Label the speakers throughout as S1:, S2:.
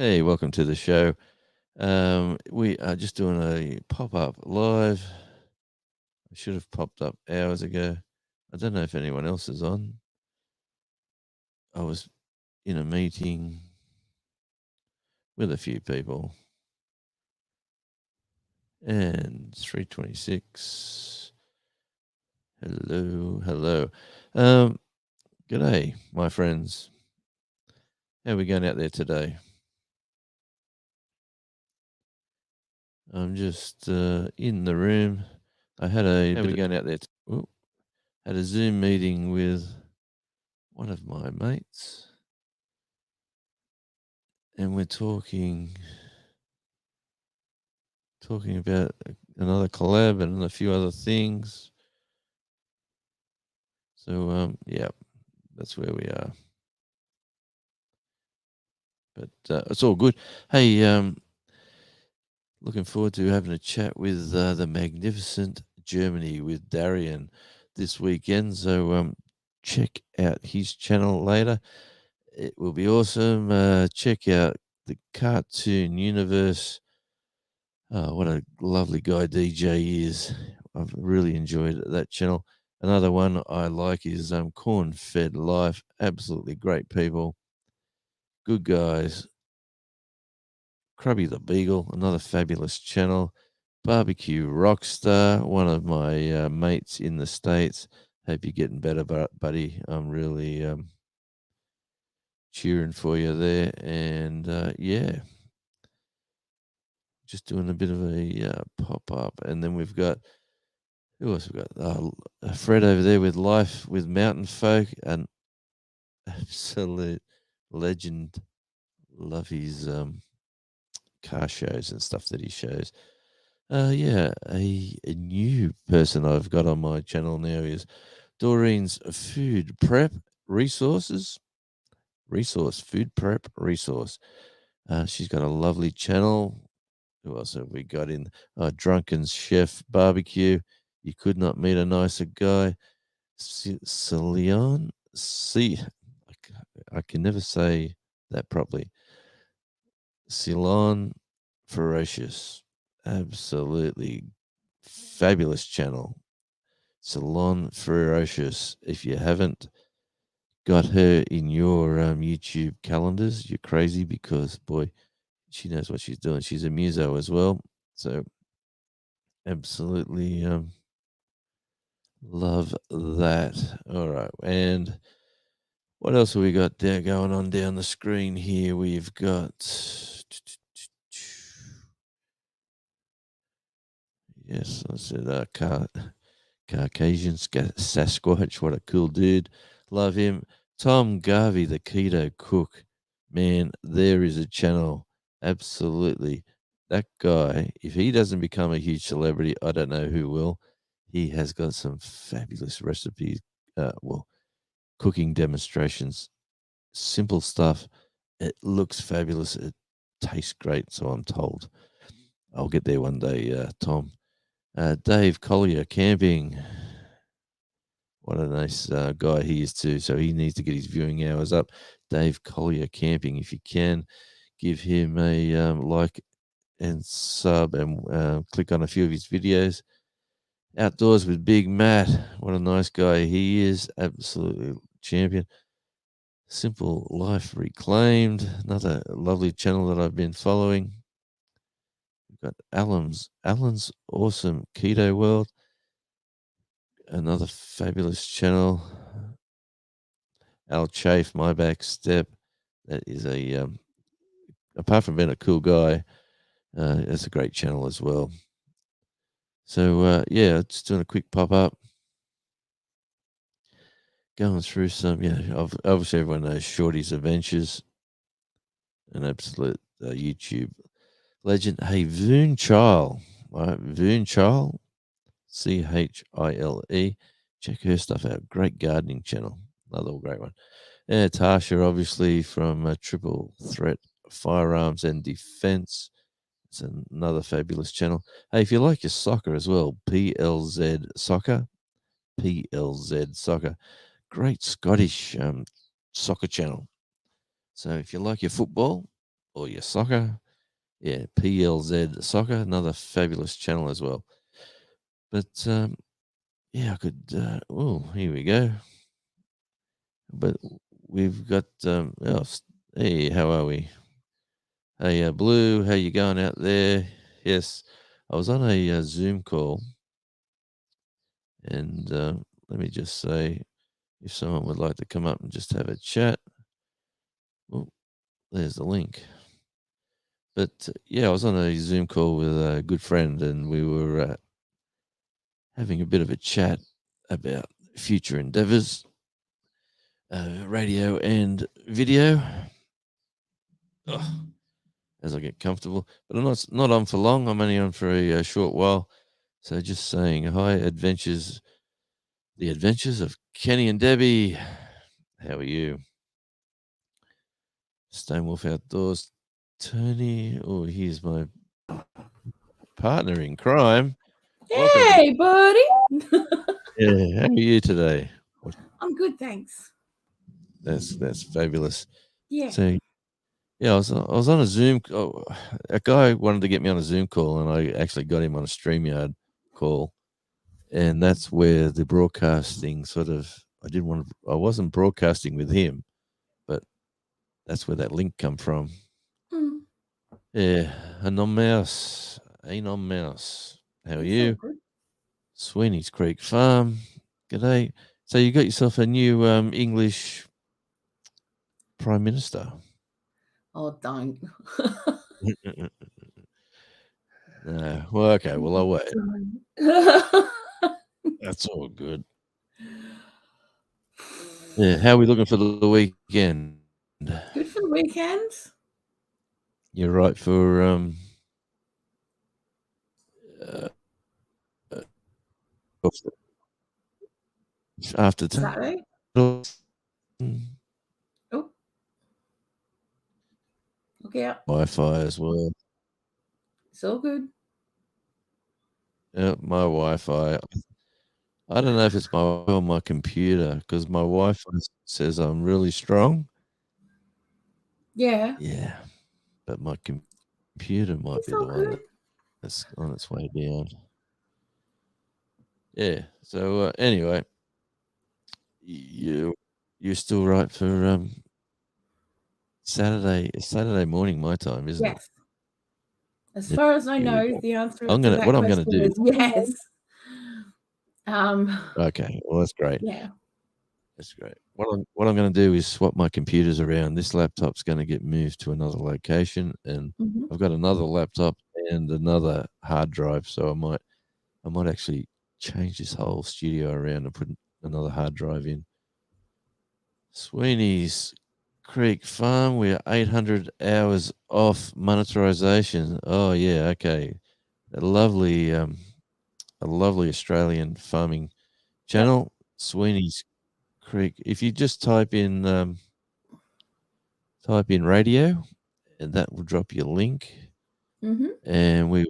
S1: Hey, welcome to the show. We are just doing a pop up live. I should have popped up hours ago. I don't know if anyone else is on. I was in a meeting with a few people, and 326. Hello, hello. Um, G'day, my friends. How are we going out there today? I'm just in the room. I had a
S2: How
S1: bit
S2: we
S1: of,
S2: going out there?
S1: had a Zoom meeting with one of my mates, and we're talking about another collab and a few other things. So yeah, that's where we are. But it's all good. Hey, looking forward to having a chat with the magnificent Germany with Darian this weekend. So check out his channel later. It will be awesome. Check out the Cartoon Universe. Oh, what a lovely guy DJ is. I've really enjoyed that channel. Another one I like is Corn Fed Life. Absolutely great people. Good guys. Crubby the Beagle, another fabulous channel. Barbecue Rockstar, one of my mates in the States. Hope you're getting better, buddy. I'm really cheering for you there. And yeah, just doing a bit of a pop up. And then we've got, who else we got? Fred over there with Life with Mountain Folk, an absolute legend. Love his car shows and stuff that he shows. Yeah, a new person I've got on my channel now is Doreen's Food Prep Resources. Food Prep Resource. She's got a lovely channel. Who else have we got in? Drunken Chef Barbecue. You could not meet a nicer guy. Celion. I can never say that properly. Ceylon Ferocious. Absolutely fabulous channel. Salon Ferocious. If you haven't got her in your YouTube calendars, you're crazy because, boy, she knows what she's doing. She's a muso as well. So, absolutely love that. All right. And what else have we got there going on down the screen here? We've got. Yes, I said Caucasian Sasquatch. What a cool dude. Love him. Tom Garvey, the keto cook. Man, there is a channel. Absolutely. That guy, if he doesn't become a huge celebrity, I don't know who will. He has got some fabulous recipes. Cooking demonstrations. Simple stuff. It looks fabulous. It tastes great, so I'm told. I'll get there one day, Tom. Dave Collier Camping. What a nice guy he is too. So he needs to get his viewing hours up. Dave Collier Camping, if you can, give him a like and sub and click on a few of his videos. Outdoors with Big Matt. What a nice guy he is. Absolutely champion. Simple Life Reclaimed. Another lovely channel that I've been following. We've got Alan's Awesome Keto World. Another fabulous channel. Al Chafe, My Back Step. That is apart from being a cool guy, it's a great channel as well. So, yeah, just doing a quick pop up. Going through some, obviously everyone knows Shorty's Adventures, an absolute YouTube legend. Hey, Voon Chile, right? Voon Chile, Chile. Check her stuff out. Great gardening channel. Another great one. And Tasha, obviously, from Triple Threat Firearms and Defense. It's another fabulous channel. Hey, if you like your soccer as well, PLZ Soccer. PLZ Soccer. Great Scottish soccer channel. So if you like your football, or your soccer. Yeah, PLZ Soccer, another fabulous channel as well. But yeah, I could. Oh, here we go. But we've got. Hey, how are we? Hey, Blue, how you going out there? Yes, I was on a Zoom call, and let me just say, if someone would like to come up and just have a chat, oh, there's the link. But yeah, I was on a Zoom call with a good friend, and we were having a bit of a chat about future endeavors, radio and video. As I get comfortable, but I'm not on for long. I'm only on for a short while. So just saying hi, the adventures of Kenny and Debbie. How are you? Stone Wolf Outdoors. Tony. Oh, here's my partner in crime. Welcome.
S2: Hey, buddy.
S1: Yeah, how are you today?
S2: I'm good, thanks.
S1: That's fabulous.
S2: Yeah.
S1: So yeah, I was on a Zoom. Oh, a guy wanted to get me on a Zoom call, and I actually got him on a StreamYard call, and that's where the broadcasting sort of. I wasn't broadcasting with him, but that's where that link come from.
S2: Mm,
S1: Yeah, Anon Mouse, Anon Mouse. How are
S2: it's all
S1: you?
S2: good.
S1: Sweeney's Creek Farm. G'day. So you got yourself a new English Prime Minister.
S2: Oh, don't.
S1: No. Well, okay. Well, I'll wait.
S2: Don't.
S1: That's all good. Yeah. How are we looking for the weekend?
S2: Good for the weekend.
S1: You're right for uh, after
S2: Saturday.
S1: oh,
S2: Oh, okay.
S1: Wi-Fi as well.
S2: It's all good.
S1: Yeah, my Wi-Fi. I don't know if it's my computer because my Wi-Fi says I'm really strong.
S2: Yeah.
S1: Yeah, but my computer might
S2: It's
S1: be the
S2: all
S1: one
S2: good.
S1: that's on its way down. Yeah. So anyway, you're still right for Saturday morning my time, isn't it?
S2: Yes. As
S1: Yeah,
S2: far as I
S1: here we
S2: know,
S1: go.
S2: the answer to
S1: What
S2: that
S1: I'm gonna
S2: question
S1: do.
S2: is yes. Um,
S1: Okay, well that's great.
S2: yeah.
S1: That's great. What I'm going to do is swap my computers around. This laptop's going to get moved to another location, and
S2: Mm-hmm.
S1: I've got another laptop and another hard drive. So I might actually change this whole studio around and put another hard drive in. Sweeney's Creek Farm. We're 800 hours off monetization. Oh yeah, okay. A lovely, a lovely Australian farming channel. Sweeney's Creek. If you just type in radio, and that will drop you a link,
S2: Mm-hmm.
S1: and we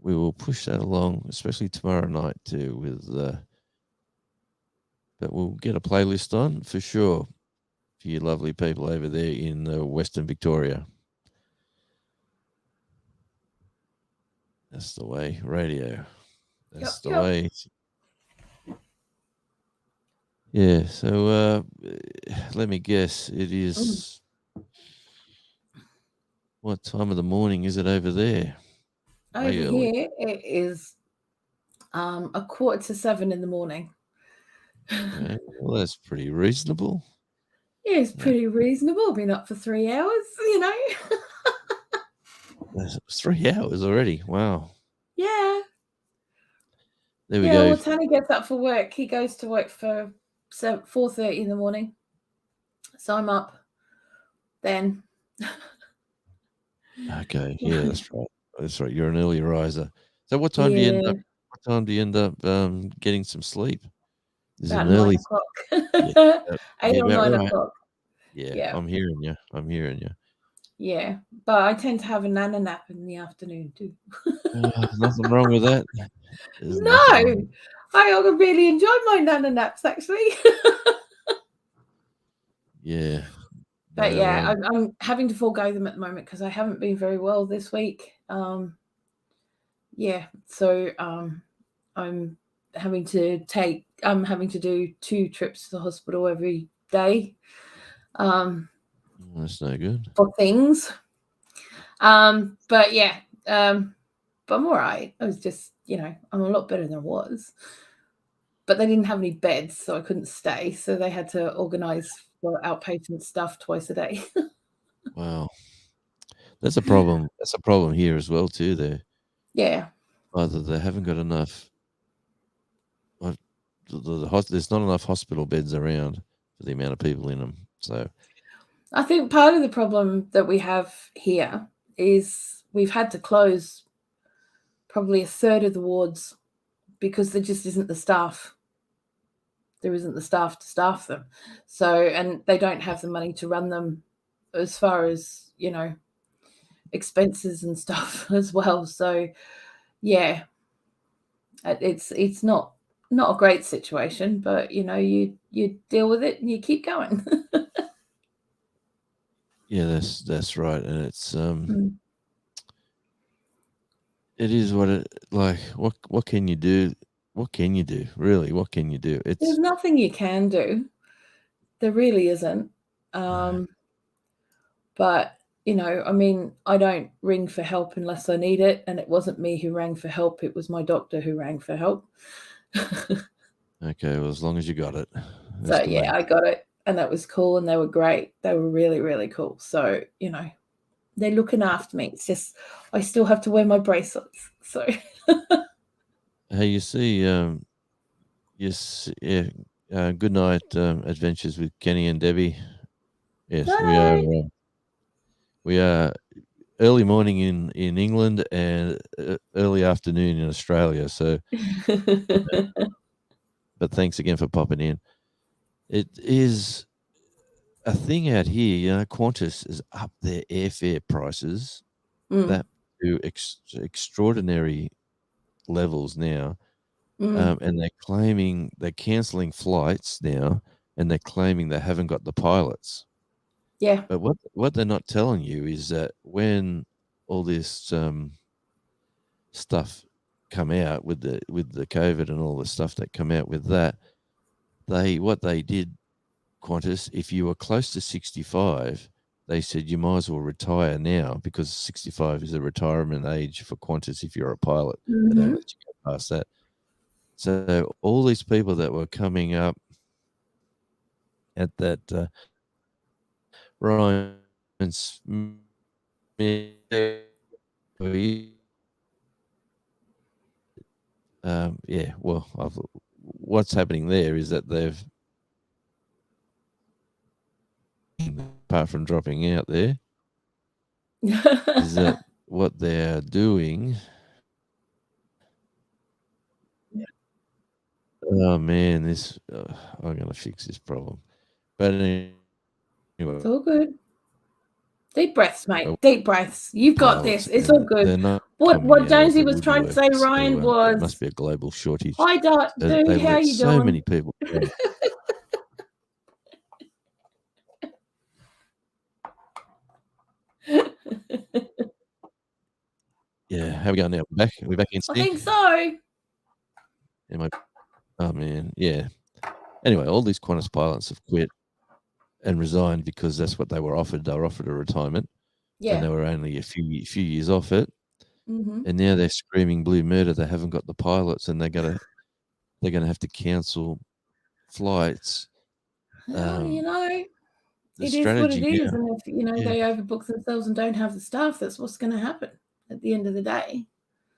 S1: will push that along, especially tomorrow night too. But we'll get a playlist on for sure for you lovely people over there in Western Victoria. That's the way, radio. That's the way. Yeah. So let me guess. It is. What time of the morning is it over there?
S2: Over
S1: Way early.
S2: here, it is 6:45 in the morning.
S1: Okay. Well, that's pretty reasonable.
S2: Yeah, it's pretty reasonable. Been up for 3 hours, you know.
S1: That's 3 hours already. Wow.
S2: Yeah.
S1: There we
S2: Yeah,
S1: go.
S2: well, Tony gets up for work. He goes to work for 4:30 in the morning. So I'm up then.
S1: Okay. Yeah, that's right. That's right. You're an early riser. So what time do you end
S2: Yeah,
S1: up what time do you end up getting some sleep? Is it
S2: about
S1: an early
S2: 9 o'clock.
S1: Yeah.
S2: 8
S1: Yeah,
S2: or
S1: about
S2: 9
S1: right.
S2: o'clock.
S1: Yeah,
S2: Yeah.
S1: I'm hearing you. I'm hearing you.
S2: Yeah. But I tend to have a nana nap in the afternoon too.
S1: There's nothing wrong with that. There's
S2: No,
S1: nothing wrong.
S2: I really enjoy my nana naps actually.
S1: Yeah.
S2: But yeah,
S1: Well,
S2: I'm having to forego them at the moment because I haven't been very well this week. Yeah, so I'm I'm having to do 2 trips to the hospital every day
S1: that's no good.
S2: for things. But yeah, but I'm all right. I was just, I'm a lot better than I was. But they didn't have any beds, so I couldn't stay. So they had to organise for outpatient stuff twice a day.
S1: Wow, that's a problem. That's a problem here as well too.
S2: Yeah.
S1: Either they haven't got enough. uh, There's not enough hospital beds around for the amount of people in them. So
S2: I think part of the problem that we have here is we've had to close probably a third of the wards because there just isn't the staff. There isn't the staff to staff them. So, and they don't have the money to run them as far as, expenses and stuff as well. So, yeah, it's not a great situation, but you deal with it and you keep going.
S1: yeah, that's right, and it's
S2: Mm.
S1: it is what it like. What can you do? What can you do? Really, what can you do?
S2: There's
S1: It's
S2: nothing you can do. There really isn't.
S1: no.
S2: But, I mean, I don't ring for help unless I need it. And it wasn't me who rang for help, it was my doctor who rang for help.
S1: Okay, well, as long as you got it,
S2: So,
S1: that's the
S2: yeah,
S1: main.
S2: I got it. And that was cool. And they were great. They were really, really cool. So, they're looking after me. It's just, I still have to wear my bracelets. So,
S1: Hey, you see, yes, yeah. Good night, adventures with Kenny and Debbie. Yes,
S2: bye.
S1: we are early morning in England and early afternoon in Australia. So, but thanks again for popping in. It is a thing out here. Qantas is up their airfare prices
S2: Mm,
S1: that to extraordinary levels now,
S2: mm,
S1: and they're cancelling flights now, and they're claiming they haven't got the pilots.
S2: yeah.
S1: But what they're not telling you is that when all this stuff come out with the COVID and all the stuff that come out with that, what they did, Qantas, if you were close to 65, they said you might as well retire now because 65 is the retirement age for Qantas if you're a pilot. They don't
S2: Hmm.
S1: let you go past that. So all these people that were coming up at that Ryan Smith, yeah, well, what's happening there is that they've, apart from dropping out there, is that what they're doing. Oh man, I'm gonna fix this problem. But anyway,
S2: It's all good. Deep breaths, mate. Deep breaths. You've got
S1: pilots,
S2: this. It's all
S1: and
S2: good.
S1: they're not
S2: What
S1: coming out of
S2: Jonesy
S1: the
S2: was trying to say,
S1: woodwork. So
S2: Ryan,
S1: there must
S2: was,
S1: be a global shortage.
S2: "Hi,
S1: So they
S2: dude. How
S1: let
S2: you
S1: so
S2: doing?"
S1: many people go. Yeah, how we going now? We're back in
S2: I
S1: sync.
S2: think so.
S1: Am I? Oh man, yeah. Anyway, all these Qantas pilots have quit and resigned because that's what they were offered. They were offered a retirement, and
S2: Yeah.
S1: they were only a few years off it.
S2: Hmm.
S1: And now they're screaming blue murder. They haven't got the pilots, and they're gonna have to cancel flights.
S2: Well,
S1: The
S2: it is what it
S1: strategy
S2: is,
S1: now,
S2: and if
S1: yeah.
S2: they overbook themselves and don't have the staff, that's what's going to happen at the end of the day.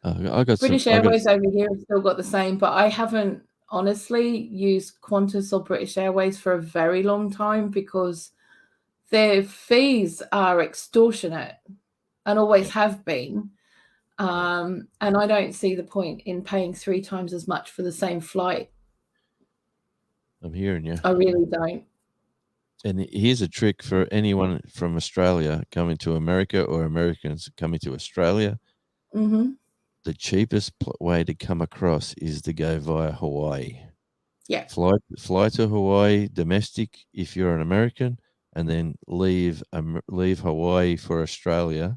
S1: I got some.
S2: British Airways over here have still got the same, but I haven't honestly used Qantas or British Airways for a very long time because their fees are extortionate and always
S1: Yeah,
S2: have been.
S1: yeah.
S2: And I don't see the point in paying 3 times as much for the same flight.
S1: I'm hearing you.
S2: I really don't.
S1: And here's a trick for anyone from Australia coming to America or Americans coming to Australia.
S2: Hmm.
S1: The cheapest way to come across is to go via Hawaii.
S2: Yeah.
S1: Fly to Hawaii domestic if you're an American, and then leave Hawaii for Australia,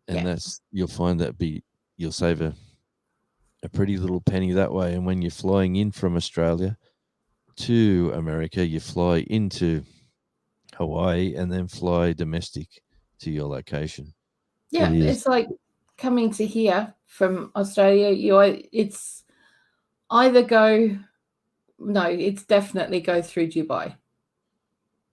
S1: and
S2: Yeah.
S1: you'll find you'll save a pretty little penny that way. And when you're flying in from Australia to America, you fly into Hawaii and then fly domestic to your location.
S2: Yeah, it's like coming to here from Australia. It's definitely go through Dubai.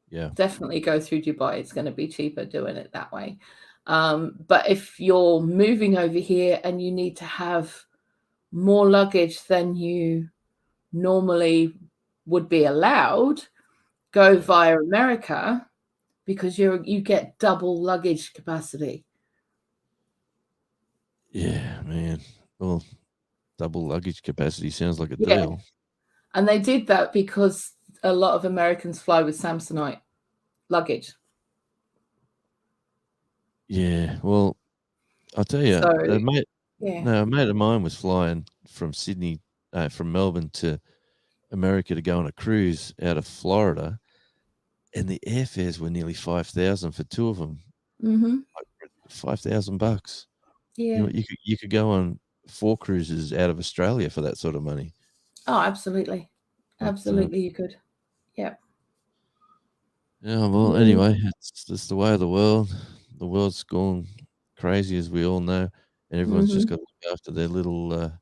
S1: Yeah,
S2: definitely go through Dubai. It's going to be cheaper doing it that way. But if you're moving over here and you need to have more luggage than you normally would be allowed, go via America, because you get double luggage capacity.
S1: Yeah, man. Well, double luggage capacity sounds like a deal.
S2: And they did that because a lot of Americans fly with Samsonite luggage.
S1: Yeah, well, I'll tell you, a mate of mine was flying from from Melbourne to America to go on a cruise out of Florida, and the airfares were nearly $5,000 for two of them.
S2: Mm-hmm.
S1: $5,000.
S2: Yeah,
S1: you could go on 4 cruises out of Australia for that sort of money.
S2: Oh, absolutely, you could. Yeah.
S1: Yeah. Well, anyway, it's just the way of the world. The world's gone crazy, as we all know, and everyone's just got to look after their little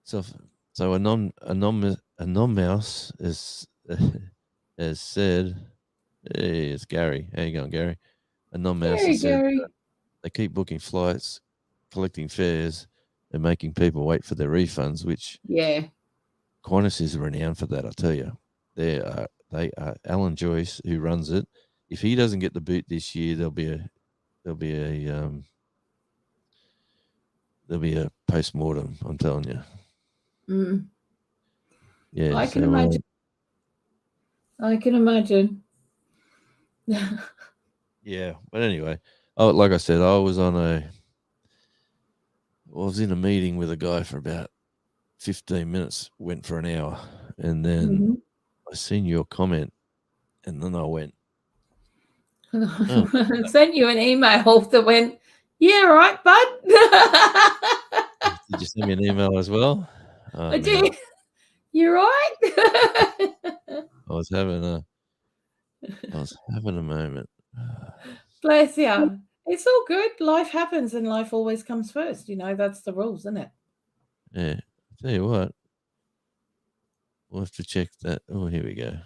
S1: self. So a non-mouse has said, "Hey, it's Gary. How you going, Gary?" A non-mouse has said they keep booking flights, collecting fares, and making people wait for their refunds. Which Qantas is renowned for that. I tell you, they are Alan Joyce, who runs it. If he doesn't get the boot this year, there'll be a post-mortem, I'm telling you. Yeah,
S2: I can imagine.
S1: Yeah, but anyway, like I said, I was in a meeting with a guy for about 15 minutes, went for an hour, and then I seen your comment, and then I went,
S2: I sent you an email that went, "Yeah, right, bud."
S1: Did you send me an email as well?
S2: I did. You right?
S1: I was having a moment.
S2: Bless you. It's all good. Life happens, and life always comes first. That's the rules, isn't it?
S1: Yeah. I'll tell you what. We'll have to check that. Oh, here we go.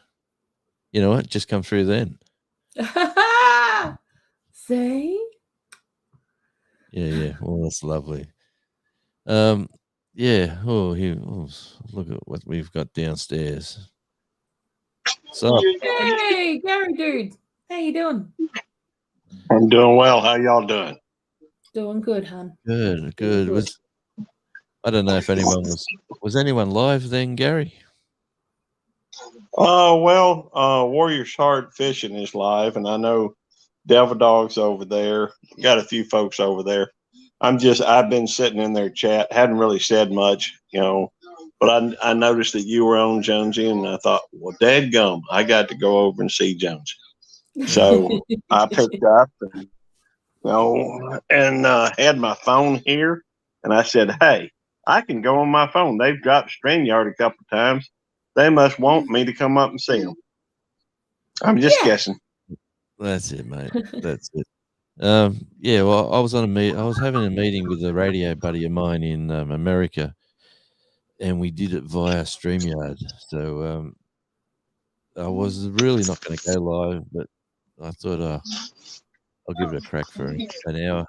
S1: You know what? Just come through then.
S2: See?
S1: Yeah. Well, that's lovely. Yeah. Look at what we've got downstairs. So,
S2: hey, Gary, dude, how you doing?
S3: I'm doing well. How y'all doing?
S2: Doing good, hon.
S1: Good. I don't know if anyone was anyone live then, Gary?
S3: Warrior's Heart Fishing is live, and I know Devil Dog's over there. Got a few folks over there. I've been sitting in their chat, hadn't really said much, but I noticed that you were on, Jonesy, and I thought, well, dadgum, I got to go over and see Jonesy. So I picked up and had my phone here, and I said, hey, I can go on my phone. They've dropped StreamYard a couple of times. They must want me to come up and see them. I'm just guessing.
S1: That's it, mate. That's it. Yeah. Well, I was having a meeting with a radio buddy of mine in America, and we did it via StreamYard. So I was really not going to go live, but I thought I'll give it a crack for an hour.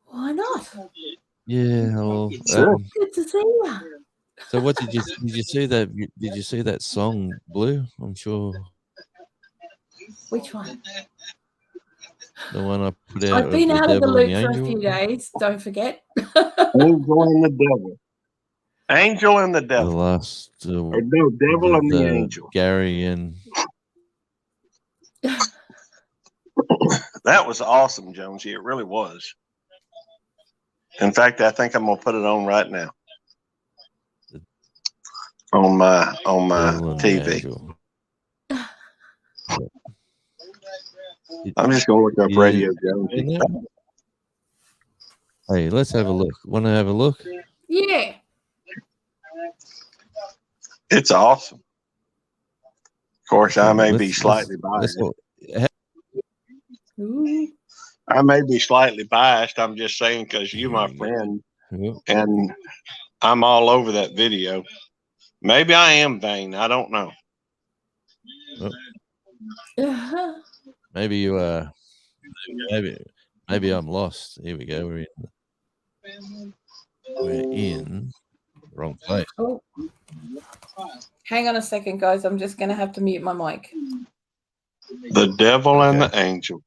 S2: Why not?
S1: Yeah. Well,
S2: good to see you.
S1: So what did you see that? Did you see that song Blue? I'm sure.
S2: Which one?
S1: The one I put out.
S2: I've been out of the loop for a few days. Don't forget.
S3: Angel and the Devil. Angel and the Devil.
S1: The last.
S3: Devil and the Angel.
S1: Gary and.
S3: That was awesome, Jonesy. It really was. In fact, I think I'm gonna put it on right now. On my TV. I'm just gonna look up
S1: Yeah.
S3: Radio Jones.
S1: Seen that? Hey, let's have a look. Want to have a look?
S2: Yeah.
S3: It's awesome. Of course, I may be
S1: Let's-
S3: slightly
S1: let's-
S3: biased.
S2: Ooh.
S3: I may be slightly biased. I'm just saying because you, my friend, and I'm all over that video. Maybe I am vain. I don't know.
S2: Uh-huh.
S1: Maybe you maybe I'm lost. Here we go. We're in the wrong place.
S2: Oh. Hang on a second, guys. I'm just going to have to mute my mic.
S3: The devil and
S1: Okay.
S3: the angel.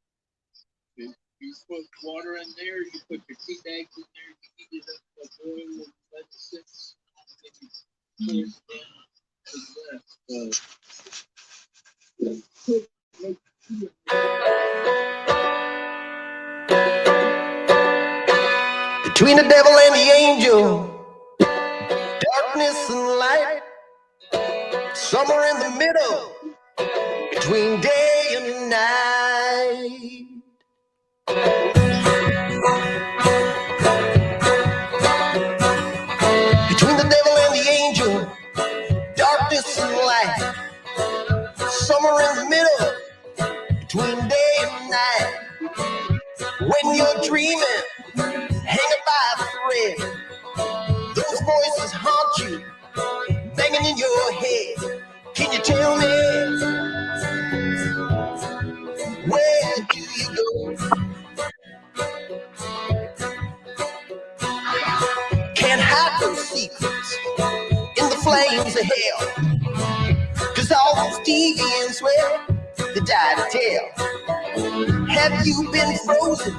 S4: You put water in there, you put your tea bags in there, you heat it up to a boil and let it sit. And you pour it down.
S5: Between the devil and the angel, darkness and light, somewhere in the middle, between day and night. Between the devil and the angel, darkness and light, somewhere in the middle, between day and night. When you're dreaming, hanging by a thread, those voices haunt you, banging in your head. Can you tell me, where do you go? Can't hide those secrets in the flames of hell, 'cause all those deviants, well, they die to tell. Have you been frozen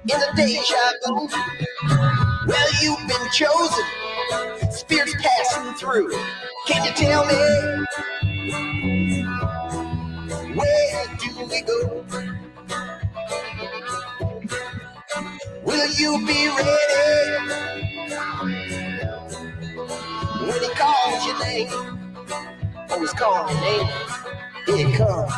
S5: in a deja vu? Well, you've been chosen, spirits passing through. Can you tell me, where do we go? Will you be ready when he calls your name? Oh, he's calling your name. Here it comes.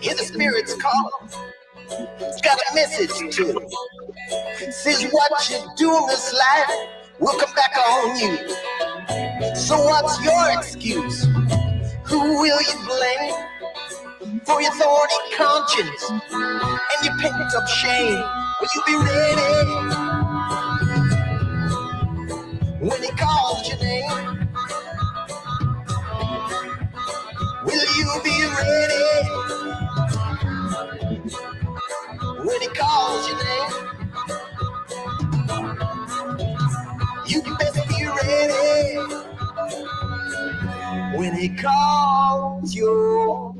S5: Hear the spirits calling. It's got a message to it. Says what you do in this life will come back on you. So what's your excuse? Who will you blame for your thorny conscience and your pent up shame? Will you be ready when he calls your name? Will you be ready when he calls your name? You best be ready when he calls your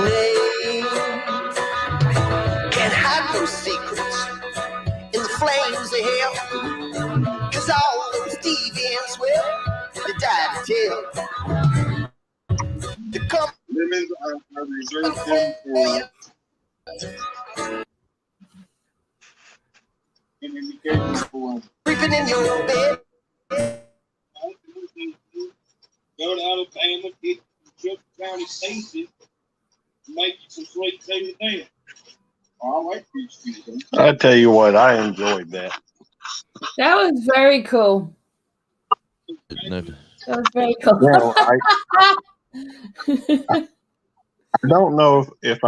S5: name. Can't hide those secrets in the flames of hell, 'cause all those deviants, well, they die to tell. To come
S4: Lemons are reserved them for an indication for
S5: creeping in your bed.
S4: go to Alabama, get Cook County Station, make you some sweet potato down. Oh, I like these things.
S3: I tell you what, I enjoyed that.
S2: That was very cool.
S1: No,
S2: That was very cool.
S3: Now, I don't know if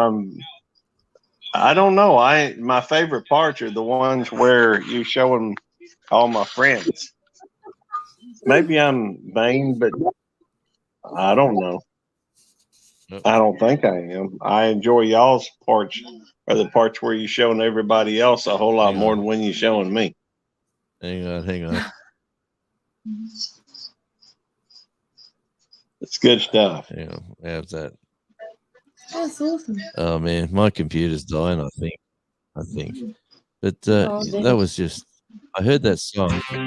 S3: I don't know. My favorite parts are the ones where you show them all my friends. Maybe I'm vain, but I don't know.
S1: Nope.
S3: I don't think I am. I enjoy y'all's parts, or the parts where you're showing everybody else a whole lot
S1: Hang
S3: more
S1: on.
S3: than when you're showing me.
S1: hang on.
S3: It's good stuff.
S1: You know, how's that?
S2: That's awesome.
S1: Oh man, my computer's dying. I think. But
S2: Oh,
S1: that
S2: damn.
S1: was just. I heard that song. Oh,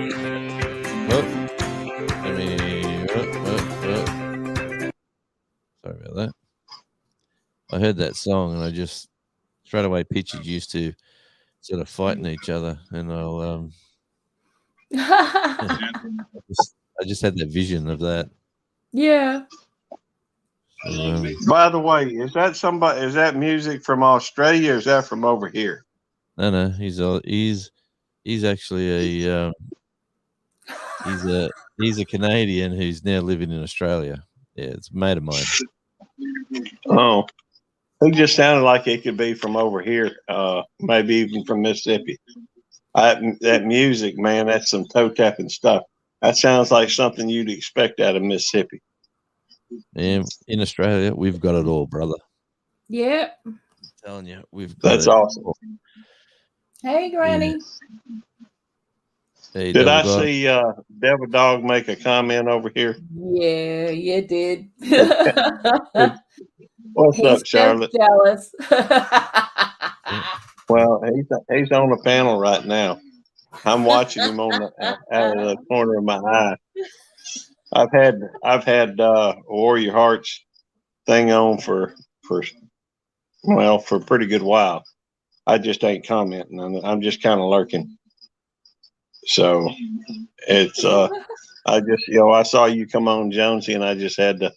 S1: let me. Sorry about that. I heard that song and I just straight away pictured used to sort of fighting each other, and I just had that vision of that.
S2: Yeah.
S1: So,
S3: By the way, is that somebody? Is that music from Australia? Or is that from over here?
S1: no, he's actually he's a Canadian who's now living in Australia. Yeah, it's a mate of mine.
S3: Oh, he just sounded like it could be from over here, maybe even from Mississippi. That music, man, that's some toe tapping stuff. That sounds like something you'd expect out of Mississippi.
S1: And in Australia, we've got it all, brother.
S2: Yeah.
S1: I'm telling you, we've got
S3: That's
S1: it
S3: awesome.
S1: all.
S2: Hey, Granny.
S1: Hey,
S3: Did I
S1: Double Dog.
S3: see Devil Dog make a comment over here?
S2: Yeah, you did.
S3: What's
S2: He's
S3: up,
S2: just
S3: Charlotte?
S2: jealous.
S3: Well, he's on the panel right now. I'm watching him on the out of the corner of my eye. I've had Warrior Hearts thing on for a pretty good while. I just ain't commenting. I'm just kind of lurking. So it's I just I saw you come on, Jonesy, and I just had to.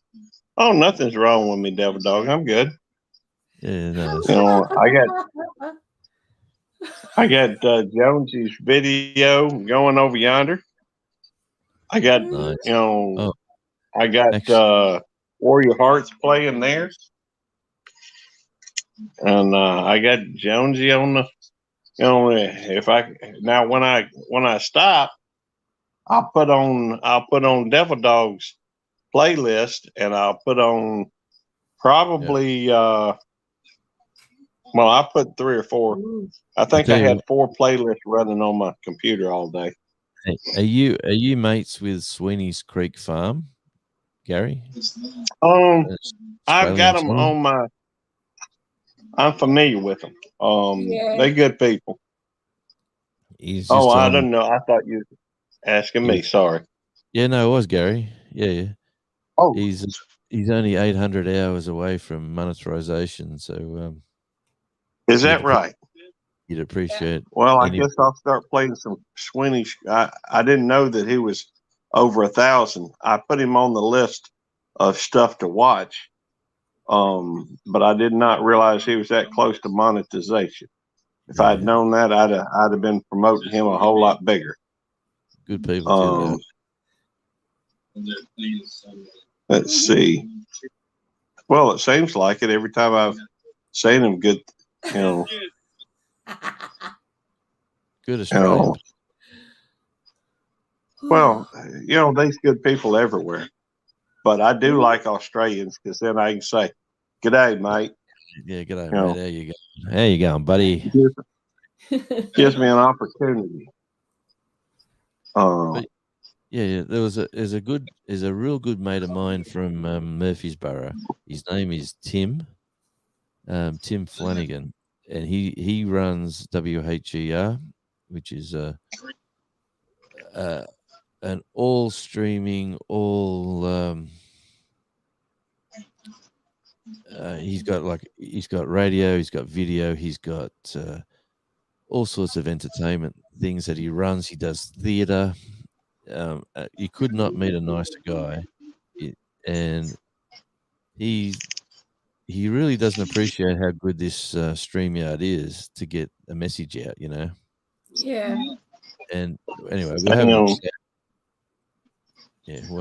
S3: Oh, nothing's wrong with me, Devil Dog. I'm good.
S1: Yeah, no,
S3: I got Jonesy's video going over yonder. I got
S1: nice.
S3: I got
S1: Actually,
S3: Warrior Hearts playing there, and I got Jonesy on the. If I now when I stop, I'll put on Devil Dog's playlist, and I'll put on probably I put 3 or 4. I think I had 4 playlists running on my computer all day.
S1: Hey, are you mates with Sweeney's Creek Farm, Gary?
S3: I've got them on my. I'm familiar with them. They're good people. I don't know. I thought you were asking me. Sorry.
S1: Yeah, no, it was Gary. Yeah.
S3: Oh,
S1: he's only 800 hours away from monetization, so
S3: is that right?
S1: You'd appreciate.
S3: Well, I guess I'll start playing some Sweeney. I didn't know that he was over 1,000. I put him on the list of stuff to watch, but I did not realize he was that close to monetization. If I'd known that, I'd have been promoting him a whole lot bigger.
S1: Good people too.
S3: Let's see. Well, it seems like it every time I've seen him. Good,
S1: Good Australian.
S3: Well, there's good people everywhere, but I do like Australians because then I can say, "G'day, mate."
S1: Yeah, g'day, mate. There you go. How you going, buddy?
S3: Gives me an opportunity.
S1: There's a real good mate of mine from Murfreesboro. His name is Tim Flanagan, and he runs WHER, which is an all streaming, he's got radio, he's got video, he's got all sorts of entertainment things that he runs. He does theater. You could not meet a nicer guy, and he really doesn't appreciate how good this StreamYard is to get a message out,
S2: Yeah.
S1: And anyway, we're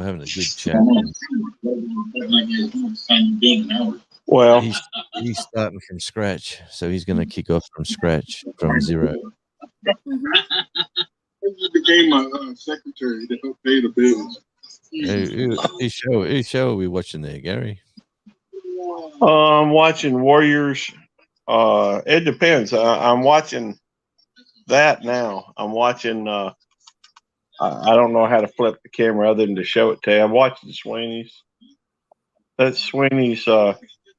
S1: having a good chat.
S3: Well,
S1: he's starting from scratch, so he's going to kick off from scratch, from zero.
S4: I became my secretary to help pay the bills.
S1: Whose show are we watching there, Gary?
S3: I'm watching Warriors. It depends. I'm watching that now. I'm watching. I don't know how to flip the camera other than to show it to you. I'm watching the Sweeneys. That's Sweeney's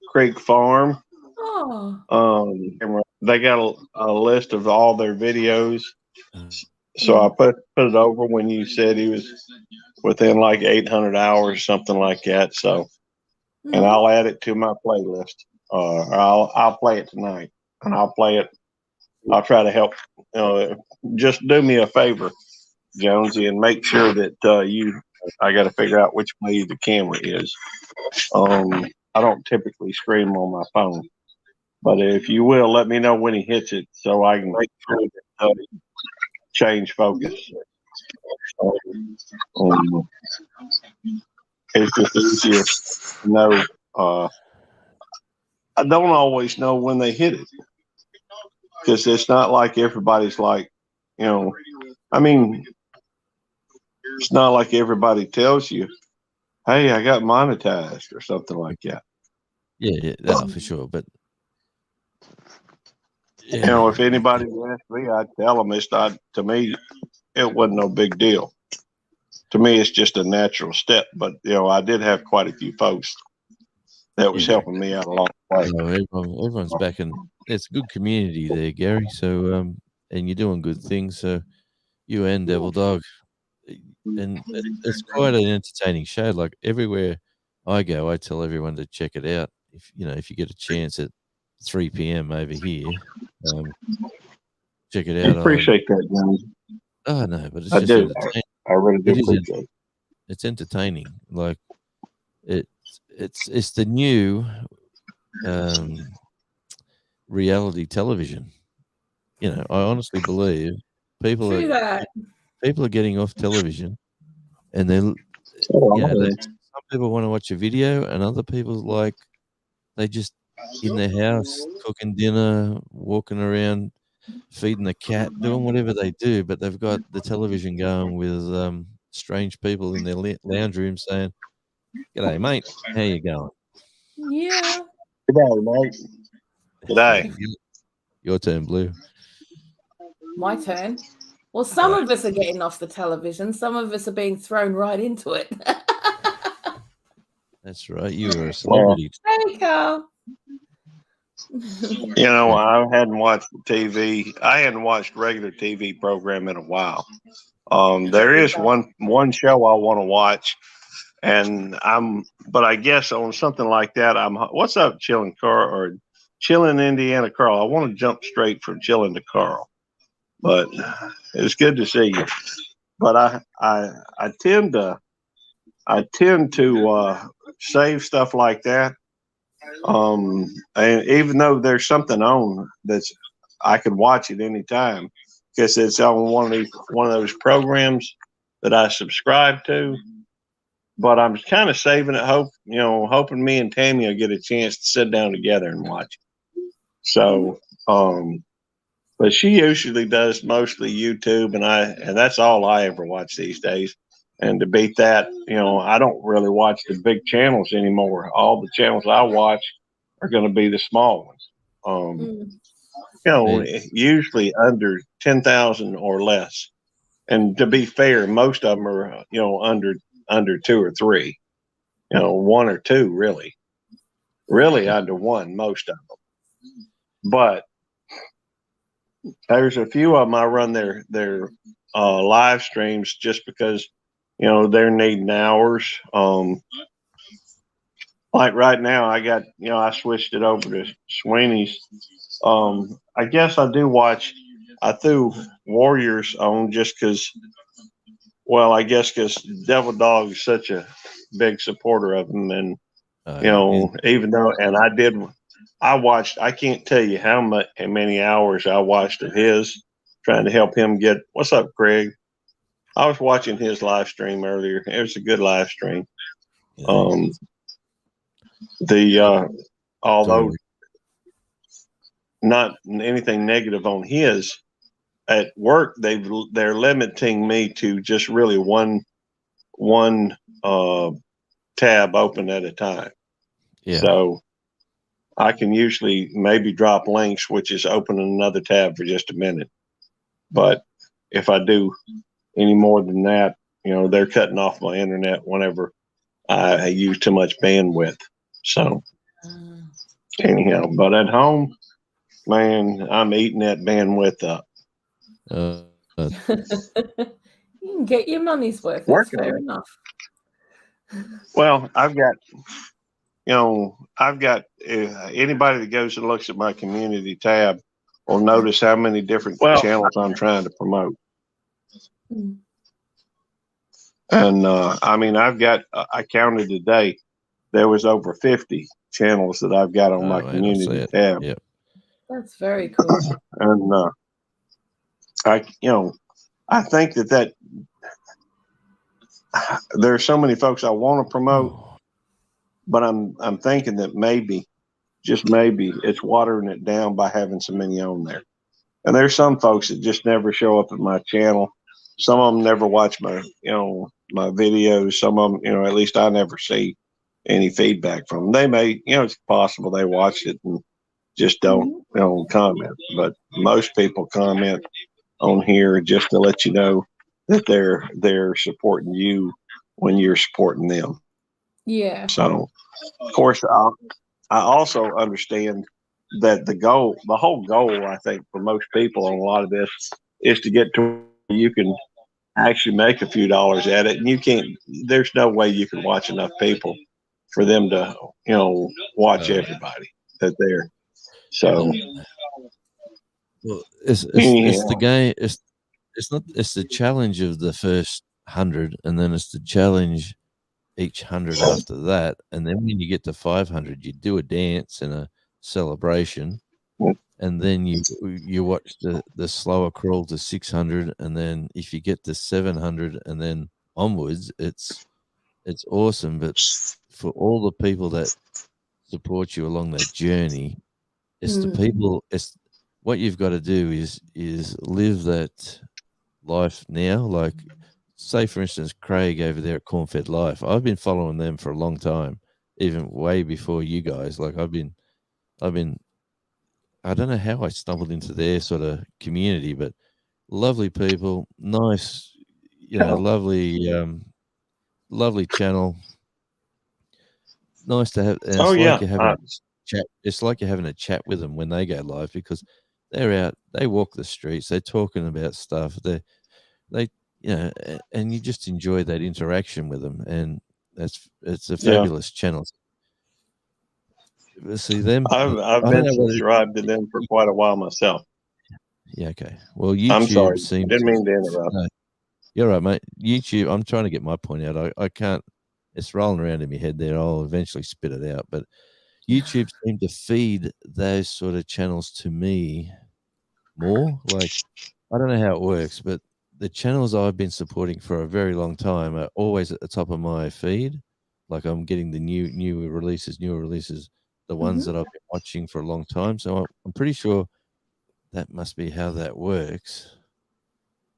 S3: Creek Farm.
S2: Oh,
S3: They got a list of all their videos. So I put it over when you said he was within like 800 hours, something like that. So, and I'll add it to my playlist. I'll play it tonight, and I'll play it. I'll try to help. Just do me a favor, Jonesy, and make sure that I got to figure out which way the camera is. I don't typically stream on my phone, but if you will, let me know when he hits it so I can make sure that change focus. It's just easier to know. I don't always know when they hit it because it's not like everybody's like, I mean, it's not like everybody tells you, hey, I got monetized or something like that.
S1: Yeah, no, for sure. But
S3: if anybody asked me, I'd tell them it's not. To me, it wasn't no big deal. To me, it's just a natural step. But I did have quite a few folks that was helping me out a long way.
S1: Everyone's back, and it's a good community there, Gary. So, and you're doing good things. So, you and Devil Dog, and it's quite an entertaining show. Like everywhere I go, I tell everyone to check it out. If you get a chance at 3 p.m. over here, check it out.
S3: I appreciate that, Johnny.
S1: Oh no, but it's
S3: I
S1: just
S3: do.
S1: entertaining.
S3: I really do appreciate it.
S1: It's entertaining. Like it's the new reality television. I honestly believe people are getting off television, and then some people want to watch a video, and other people they just in their house cooking dinner, walking around, feeding the cat, doing whatever they do, but they've got the television going with strange people in their lounge room saying, "G'day, mate. How you going?"
S2: Yeah.
S3: G'day, mate. G'day.
S1: Your turn, Blue.
S2: My turn. Well, some of us are getting off the television. Some of us are being thrown right into it.
S1: That's right. You were a celebrity.
S2: Hey, Carl.
S3: I hadn't watched TV. I hadn't watched regular TV program in a while. There is one show I want to watch, but I guess on something like that, what's up, Chillin' Carl or Chillin' Indiana Carl? I want to jump straight from Chillin' to Carl, but it's good to see you. But I tend to save stuff like that. And even though there's something on I could watch at any time because it's on one of those programs that I subscribe to. But I'm kind of saving it, hoping me and Tammy will get a chance to sit down together and watch it. So, but she usually does mostly YouTube, and that's all I ever watch these days. And to beat that, I don't really watch the big channels anymore. All the channels I watch are going to be the small ones. Usually under 10,000 or less. And to be fair, most of them are, under 2 or 3, 1 or 2, really under 1, most of them. But there's a few of them I run their live streams just because, they're needing hours. Like right now, I switched it over to Sweeney's. I guess I do watch. I threw Warriors on just because. Well, I guess because Devil Dog is such a big supporter of him, and even though, and I watched. I can't tell you how many hours I watched of his, trying to help him get. What's up, Craig? I was watching his live stream earlier. It was a good live stream. Although not anything negative on his, at work they're limiting me to just really one tab open at a time. Yeah. So I can usually maybe drop links, which is opening another tab for just a minute. But if I do any more than that, they're cutting off my internet whenever I use too much bandwidth. So anyhow, but at home, man, I'm eating that bandwidth up.
S2: You can get your money's worth. That's
S3: Working on
S2: fair
S3: it.
S2: enough.
S3: Well, I've got anybody that goes and looks at my community tab will notice how many different channels I'm trying to promote.
S2: Mm.
S3: And I mean, I counted today, there was over 50 channels that I've got on my
S1: mate, I see
S3: community
S1: it.
S3: tab.
S1: Yep.
S2: That's very cool.
S3: And I think that there's so many folks I want to promote, but I'm thinking that maybe, just maybe, it's watering it down by having so many on there. And there's some folks that just never show up at my channel. Some of them never watch my videos. Some of them, at least I never see any feedback from them. They may, it's possible they watched it and just don't, comment. But most people comment on here just to let you know that they're supporting you when you're supporting them.
S2: Yeah.
S3: So, of course, I also understand that the whole goal, I think, for most people on a lot of this is to get to where you can actually make a few dollars at it. And there's no way you can watch enough people for them to, watch everybody that they're. So,
S1: well, it's the game. It's the challenge of the first 100, and then it's the challenge each 100 after that, and then when you get to 500, you do a dance and a celebration, and then you watch the slower crawl to 600, and then if you get to 700 and then onwards, it's awesome. But for all the people that support you along that journey, it's the people. It's what you've got to do is live that life now. Like, say for instance, Craig over there at Cornfed Life. I've been following them for a long time, even way before you guys. Like I've been. I don't know how I stumbled into their sort of community, but lovely people, nice, lovely channel. Nice to have. And it's like you're having a chat. It's like you're having a chat with them when they go live, because they're out. They walk the streets. They're talking about stuff. They and you just enjoy that interaction with them, and it's a fabulous channel. See them.
S3: I've been subscribed to them for quite a while myself.
S1: Yeah. Okay. Well, YouTube
S3: I'm sorry.
S1: seems.
S3: Didn't mean to interrupt.
S1: No, you're right, mate. YouTube. I'm trying to get my point out. I can't. It's rolling around in my head there. I'll eventually spit it out. But YouTube seemed to feed those sort of channels to me more. Like, I don't know how it works, but the channels I've been supporting for a very long time are always at the top of my feed. Like, I'm getting the newer releases, the ones that I've been watching for a long time. So I'm pretty sure that must be how that works.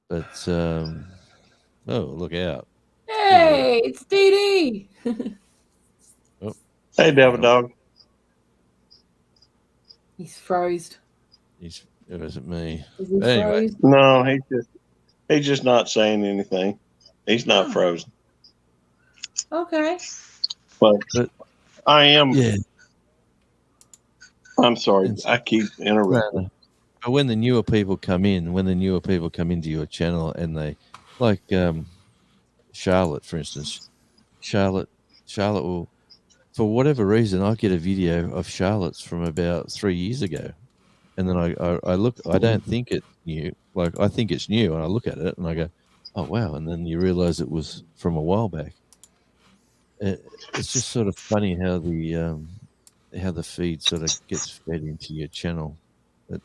S1: But oh, look out!
S2: Hey, it's DD.
S3: Oh. Hey, Devil Dog.
S2: He's froze.
S1: It wasn't me.
S2: Is he
S1: Anyway.
S2: froze?
S3: No, he's just not saying anything. He's not frozen.
S2: Okay.
S3: But I am.
S1: Yeah.
S3: I'm sorry. I keep interrupting.
S1: But when the newer people come into your channel, and they, like Charlotte, for instance, Charlotte will, for whatever reason, I get a video of Charlotte's from about 3 years ago, and then I look. I don't think it's new. Like, I think it's new, and I look at it and I go, "Oh wow!" And then you realize it was from a while back. It's just sort of funny how the feed sort of gets fed into your channel. But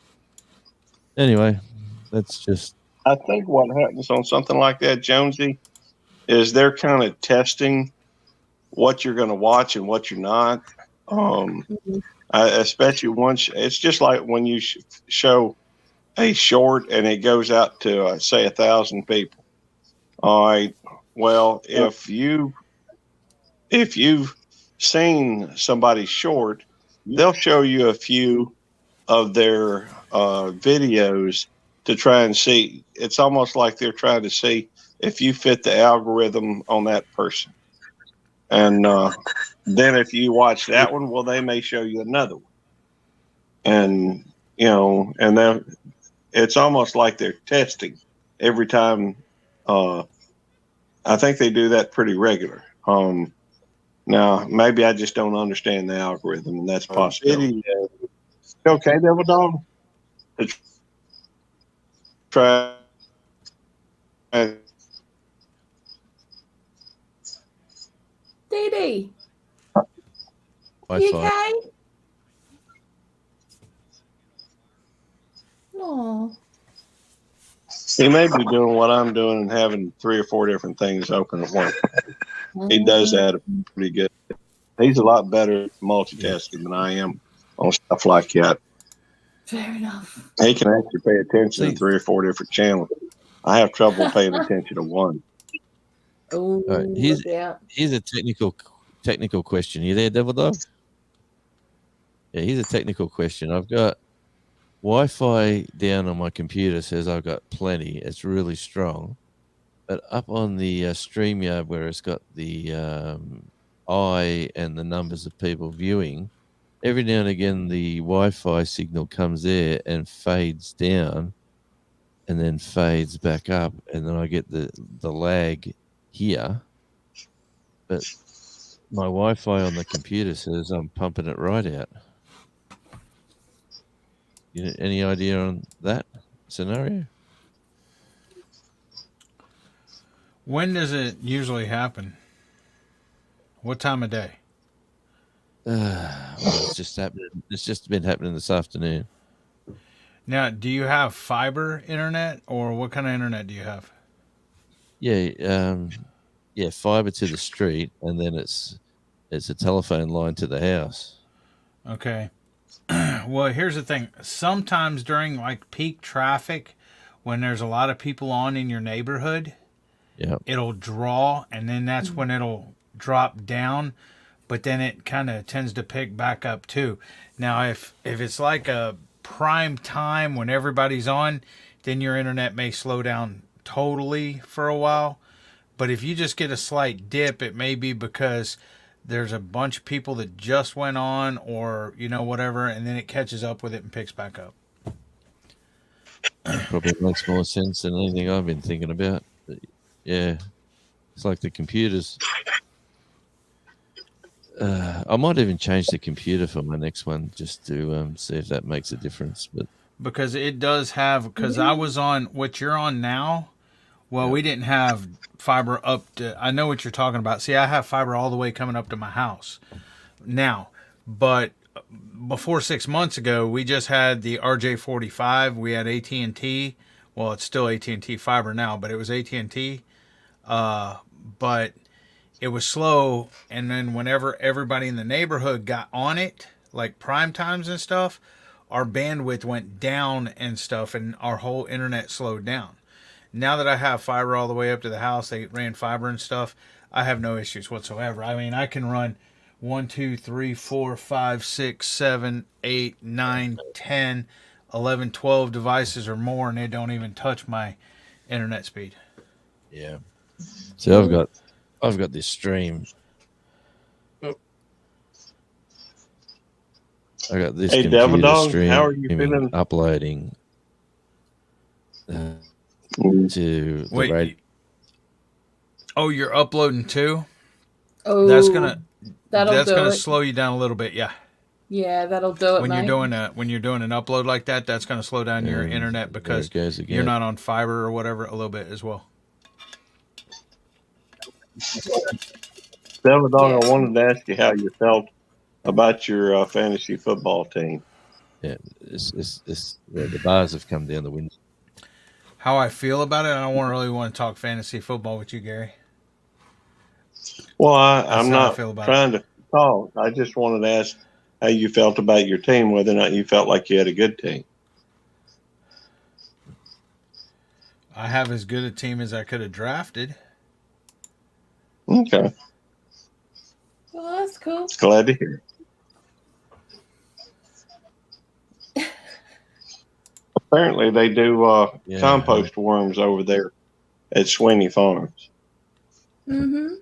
S1: anyway, that's just.
S3: I think what happens on something like that, Jonesy, is they're kind of testing what you're going to watch and what you're not. Especially once, it's just like when you show a short and it goes out to say 1,000 people. All right. Well, if you've seen somebody's short, they'll show you a few of their videos to try and see. It's almost like they're trying to see if you fit the algorithm on that person. And then if you watch that one, well, they may show you another one. And, and then it's almost like they're testing every time. I think they do that pretty regular. Now, maybe I just don't understand the algorithm, and that's possible. Okay, Devil Dog? Try.
S2: Dee Dee,
S1: Wi-Fi.
S2: you okay? Oh,
S3: He may be doing what I'm doing and having 3 or 4 different things open at once. He does that pretty good. He's a lot better at multitasking than I am on stuff like that.
S2: fair enough.
S3: He can actually pay attention to 3 or 4 different channels. I have trouble paying attention to one.
S2: Oh,
S1: All right, here's a technical question. You there, Devil Dog? Yeah, here's a technical question. I've got Wi-Fi down on my computer, says I've got plenty. It's really strong. But up on the StreamYard, where it's got the eye and the numbers of people viewing, every now and again the Wi-Fi signal comes there and fades down and then fades back up, and then I get the lag here. But my Wi-Fi on the computer says I'm pumping it right out. Any idea on that scenario?
S6: When does it usually happen? What time of day?
S1: Well, it's just happening. It's just been happening this afternoon.
S6: Now, do you have fiber internet, or what kind of internet do you have?
S1: Yeah, fiber to the street, and then it's a telephone line to the house.
S6: Okay. Well, here's the thing. Sometimes during like peak traffic, when there's a lot of people on in your neighborhood, it'll draw, and then that's when it'll drop down, but then it kind of tends to pick back up too. Now, if it's like a prime time when everybody's on, then your internet may slow down totally for a while. But if you just get a slight dip, it may be because there's a bunch of people that just went on, or whatever, and then it catches up with it and picks back up.
S1: Probably makes more sense than anything I've been thinking about. But yeah, it's like the computers. I might even change the computer for my next one just to see if that makes a difference. But
S6: because it does have, because I was on what you're on now. Well, we didn't have fiber up to, I know what you're talking about. See, I have fiber all the way coming up to my house now, but before 6 months ago, we just had the RJ45. We had AT&T. Well, it's still AT&T fiber now, but it was AT&T. But it was slow, and then whenever everybody in the neighborhood got on it, like prime times and stuff, our bandwidth went down and stuff, and our whole internet slowed down. Now that I have fiber all the way up to the house, they ran fiber and stuff, I have no issues whatsoever. I mean, I can run 1, 2, 3, 4, 5, 6, 7, 8, 9, 10, 11, 12 devices or more, and they don't even touch my internet speed.
S1: Yeah. So I've got this stream. I got this
S3: Hey,
S1: computer
S3: Devil Dog,
S1: stream
S3: how are you feeling?
S1: uploading to the radio.
S6: Oh, you're uploading too?
S2: Oh,
S6: that's gonna
S2: it.
S6: slow you down a little bit. Yeah.
S2: Yeah, that'll do it.
S6: When
S2: mate.
S6: you're doing an upload like that, that's gonna slow down your internet because you're not on fiber or whatever a little bit as well.
S3: Devil Dog, I wanted to ask you how you felt about your fantasy football team.
S1: Yeah, the bars have come down the window.
S6: How I feel about it, I don't really want to talk fantasy football with you, Gary.
S3: Well, I'm not trying to talk. I just wanted to ask how you felt about your team, whether or not you felt like you had a good team.
S6: I have as good a team as I could have drafted.
S3: Okay.
S2: Well, that's cool.
S3: Glad to hear. Apparently, they do compost worms over there at Sweeney Farms.
S2: Mm-hmm.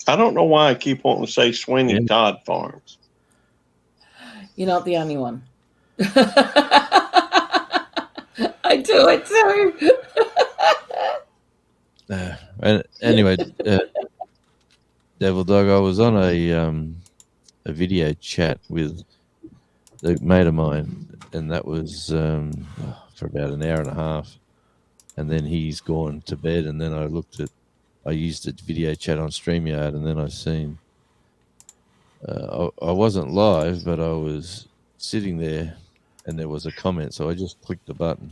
S3: I don't know why I keep wanting to say Sweeney
S1: Yeah.
S3: Todd Farms.
S2: You're not the only one. I do it too.
S1: And anyway, Devil Dog, I was on a video chat with a mate of mine, and that was for about an hour and a half, and then he's gone to bed, and then I used the video chat on StreamYard, and then I seen I wasn't live, but I was sitting there, and there was a comment, so I just clicked the button,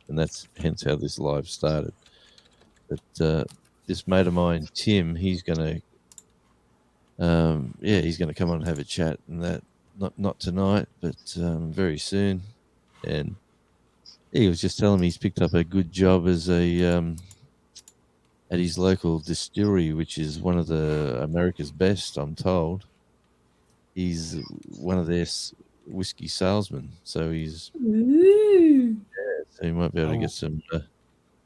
S1: and that's hence how this live started. But this mate of mine, Tim, he's gonna he's gonna come on and have a chat, and that not tonight, but very soon. And he was just telling me he's picked up a good job as a at his local distillery, which is one of the America's best, I'm told. He's one of their whiskey salesmen, so
S2: Ooh,
S1: so he might be able to get some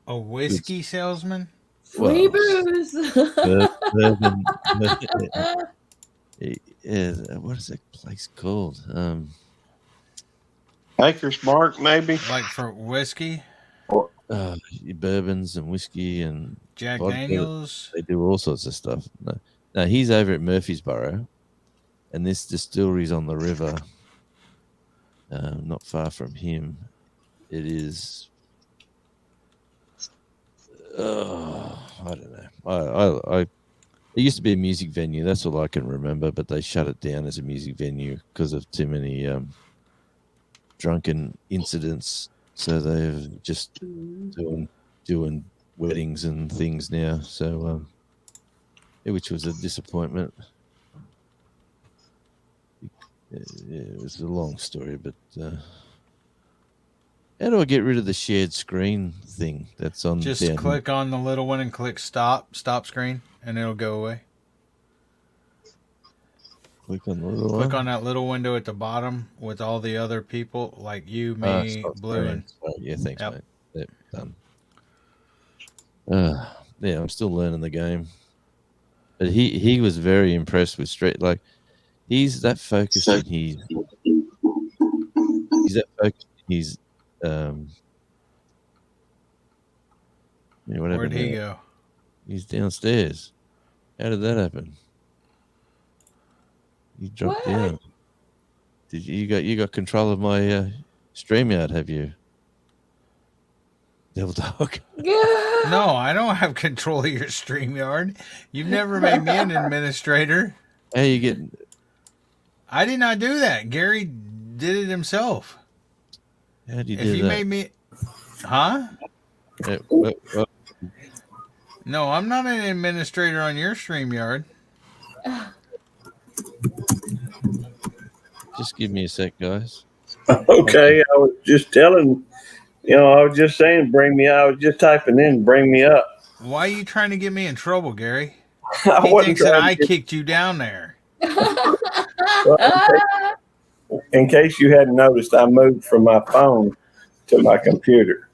S6: A whiskey salesman?
S2: free
S1: well,
S2: booze.
S1: bourbon. Yeah, what is that place called?
S3: Maker's Mark, maybe.
S6: Like for whiskey?
S1: Bourbons and whiskey and
S6: Jack
S1: vodka.
S6: Daniels?
S1: They do all sorts of stuff. No, he's over at Murfreesboro, and this distillery's on the river, not far from him. It is. I don't know. I it used to be a music venue. That's all I can remember, but they shut it down as a music venue because of too many drunken incidents. So they're just doing weddings and things now. So which was a disappointment. It was a long story, but how do I get rid of the shared screen thing that's on?
S6: Just click on the little one and click stop screen, and it'll go away.
S1: Click on the little
S6: Click
S1: one.
S6: on that little window at the bottom with all the other people, like you, me,
S1: Stop
S6: Blue,
S1: screen.
S6: and
S1: Sorry. Yeah, thanks,
S6: Yep.
S1: mate. Yep, done. Yeah, I'm still learning the game, but he was very impressed with Street. Like he's that focused in his. He's that focused in his. Whatever.
S6: where'd he go?
S1: He's downstairs. How did that happen? You dropped
S2: What?
S1: down. Did you got control of my StreamYard? Have you, Devil Dog?
S6: No, I don't have control of your StreamYard. You've never made me an administrator.
S1: How you getting?
S6: I did not do that. Gary did it himself.
S1: How do you
S6: If
S1: do
S6: you
S1: that?
S6: made me, huh?
S1: Well,
S6: No, I'm not an administrator on your StreamYard.
S1: just give me a sec, guys.
S7: Okay, I was just telling, I was just saying, I was just typing in, bring me up.
S6: Why are you trying to get me in trouble, Gary?
S7: I
S6: He
S7: wasn't
S6: thinks that
S7: trying
S6: I
S7: to get-
S6: kicked you down there.
S7: in case you hadn't noticed, I moved from my phone to my computer.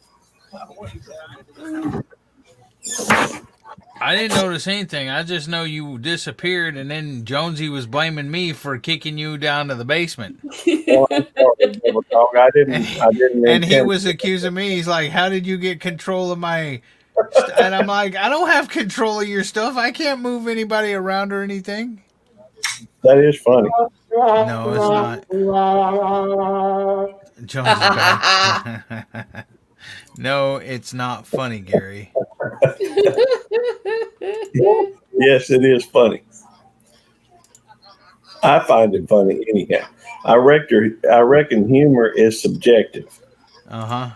S6: I didn't notice anything. I just know you disappeared, and then Jonesy was blaming me for kicking you down to the basement.
S7: Well, I'm sorry, Devil Dog. I didn't
S6: And he
S7: intend-
S6: was accusing me. He's like, "How did you get control of my?" And I'm like, "I don't have control of your stuff. I can't move anybody around or anything."
S7: That is funny.
S6: No, it's not. Jonesy back. No, it's not funny, Gary.
S7: Yes, it is funny. I find it funny anyhow. I reckon humor is subjective.
S6: Uh huh.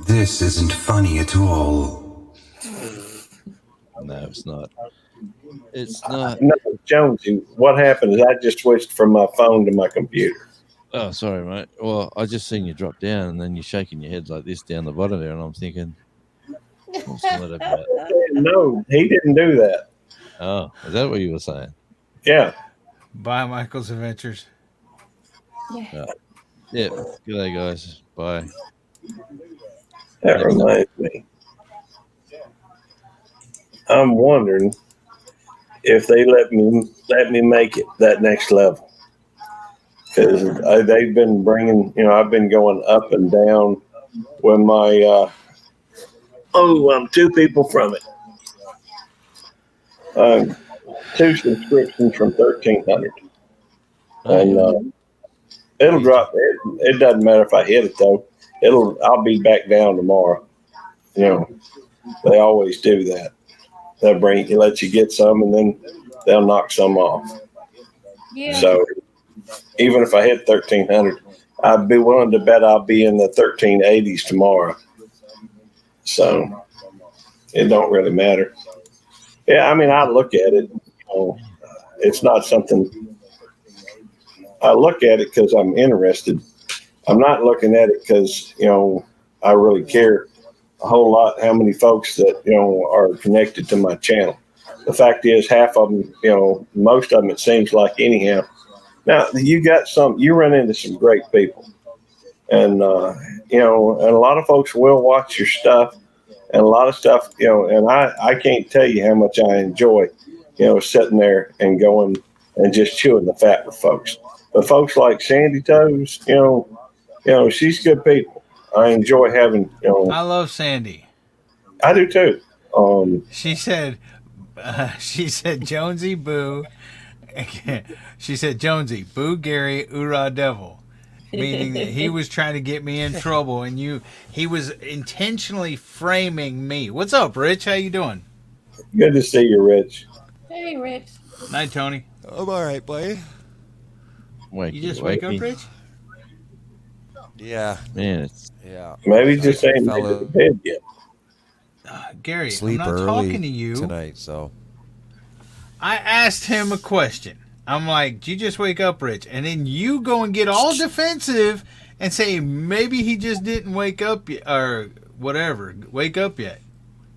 S8: This isn't funny at all.
S1: No, it's not. It's not.
S7: No, Jonesy, what happened is I just switched from my phone to my computer.
S1: Oh, sorry, mate. Well, I just seen you drop down, and then you're shaking your head like this down the bottom there, and I'm thinking, what's all that about?
S7: No, he didn't do that.
S1: Oh, is that what you were saying?
S7: Yeah.
S6: Bye, Michael's Adventures.
S1: Yeah. Good day, guys. Bye.
S7: That reminds me. I'm wondering if they let me make it that next level. Because they've been bringing, I've been going up and down with my, I'm 2 people from it. 2 subscriptions from 1,300. And it'll drop. It doesn't matter if I hit it though. I'll be back down tomorrow. They always do that. They'll let you get some, and then they'll knock some off.
S2: Yeah.
S7: So even if I hit 1,300, I'd be willing to bet I'll be in the 1,380s tomorrow. So it don't really matter. Yeah, I mean, I look at it. It's not something. I look at it because I'm interested. I'm not looking at it because I really care a whole lot how many folks that are connected to my channel. The fact is, half of them, most of them, it seems like anyhow. Now you run into some great people, and and a lot of folks will watch your stuff, and a lot of stuff, and I can't tell you how much I enjoy, sitting there and going and just chewing the fat with folks. But folks like Sandy Toes, she's good people. I enjoy having,
S6: I love Sandy.
S7: I do too.
S6: She said, Jonesy boo. She said, Jonesy, boo Gary, oorah devil. Meaning that he was trying to get me in trouble, and he was intentionally framing me. What's up, Rich? How you doing?
S7: Good to see you, Rich.
S2: Hey, Rich.
S6: Night, Tony.
S9: I'm all right, buddy.
S6: You just wake up, Rich?
S9: Yeah.
S1: Man,
S9: Yeah.
S7: Maybe just ain't made it to bed yet.
S6: Gary,
S9: Sleep
S6: I'm not
S9: early
S6: talking to you
S9: tonight, so.
S6: I asked him a question. I'm like, "Did you just wake up, Rich?" And then you go and get all defensive and say maybe he just didn't wake up yet, or whatever. Wake up yet?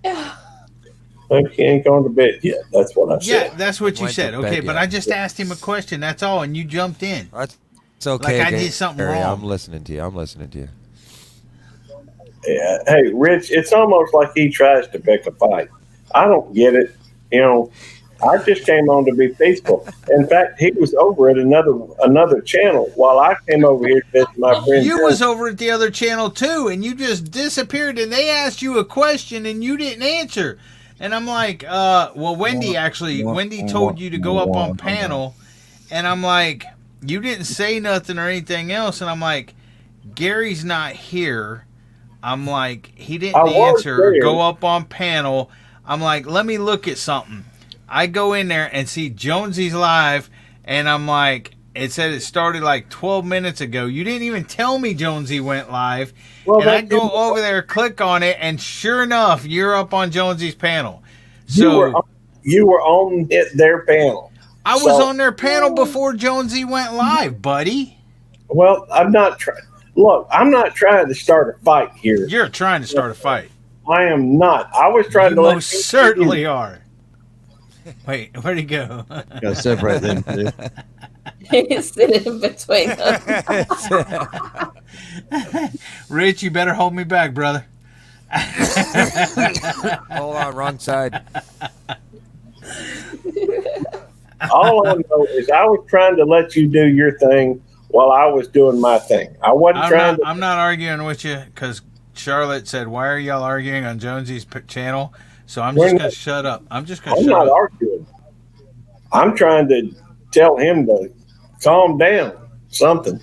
S7: He ain't gone to bed yet. That's what I said.
S6: Yeah, that's what you
S9: Went to
S6: said. Okay,
S9: bed
S6: but
S9: yet.
S6: I just asked him a question. That's all, and you jumped in.
S9: It's okay.
S6: Like I did something
S9: Gary,
S6: wrong.
S9: I'm listening to you.
S7: Yeah. Hey, Rich, it's almost like he tries to pick a fight. I don't get it. I just came on to be peaceful. In fact, he was over at another channel while I came over here to visit my friend.
S6: You was over at the other channel too, and you just disappeared. And they asked you a question, and you didn't answer. And I'm like, well, Wendy told you to go up on panel, and I'm like, you didn't say nothing or anything else, and I'm like, Gary's not here. I'm like, he didn't answer or go up on panel. I'm like, let me look at something. I go in there and see Jonesy's live, and I'm like, it said it started like 12 minutes ago. You didn't even tell me Jonesy went live. And I go over there, click on it, and sure enough, you're up on Jonesy's panel. So
S7: you were on their panel.
S6: I was on their panel before Jonesy went live, buddy.
S7: Well, I'm not trying. Look, I'm not trying to start a fight here.
S6: You're trying to start a fight.
S7: I am not. I was trying
S6: You
S7: to.
S6: most certainly are. Wait, where'd he go?
S1: gotta separate them two.
S2: He's sitting in between them.
S6: Rich, you better hold me back, brother.
S9: Hold on, wrong side.
S7: All I know is I was trying to let you do your thing while I was doing my thing. I wasn't trying to.
S6: I'm not arguing with you because Charlotte said, "Why are y'all arguing on Jonesy's channel?" So I'm just gonna shut up. I'm
S7: not arguing. I'm trying to tell him to calm down, something,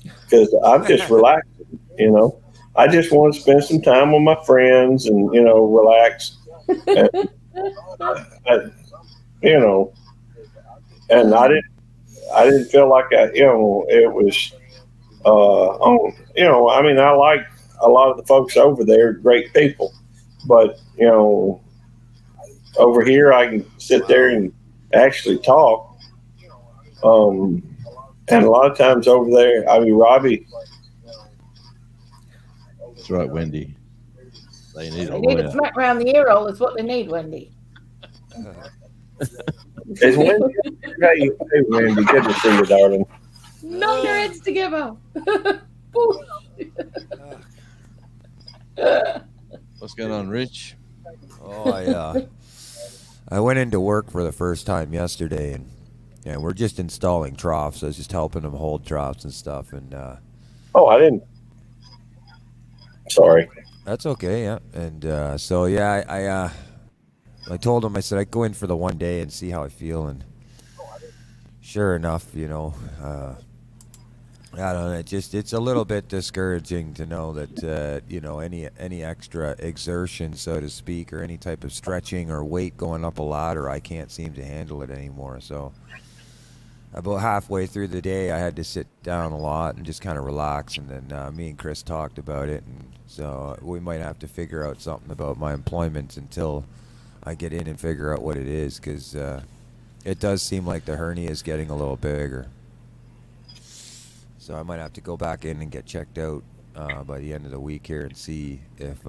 S7: because I'm just relaxing. I just want to spend some time with my friends and relax. And, and I didn't feel like it was. I mean, I like a lot of the folks over there, great people, but over here I can sit there and actually talk. And a lot of times over there, I mean, Robbie.
S1: That's right, Wendy. They need a
S2: They need a
S1: lawyer.
S2: smack around the ear roll is what they need, Wendy.
S7: Is Wendy? Hey, Wendy, good to see you, darling.
S2: Knock their heads together.
S1: What's going on, Rich?
S9: Oh, I went into work for the first time yesterday, and we're just installing troughs. I was just helping them hold troughs and stuff, and
S7: Oh, I didn't. Sorry.
S9: that's okay. Yeah, and so yeah, I told him, I said I'd go in for the one day and see how I feel, and sure enough, I don't know. It's a little bit discouraging to know that any extra exertion, so to speak, or any type of stretching or weight going up a ladder, I can't seem to handle it anymore. So about halfway through the day, I had to sit down a lot and just kind of relax. And then me and Chris talked about it, and so we might have to figure out something about my employment until I get in and figure out what it is, because it does seem like the hernia is getting a little bigger. So I might have to go back in and get checked out by the end of the week here and see if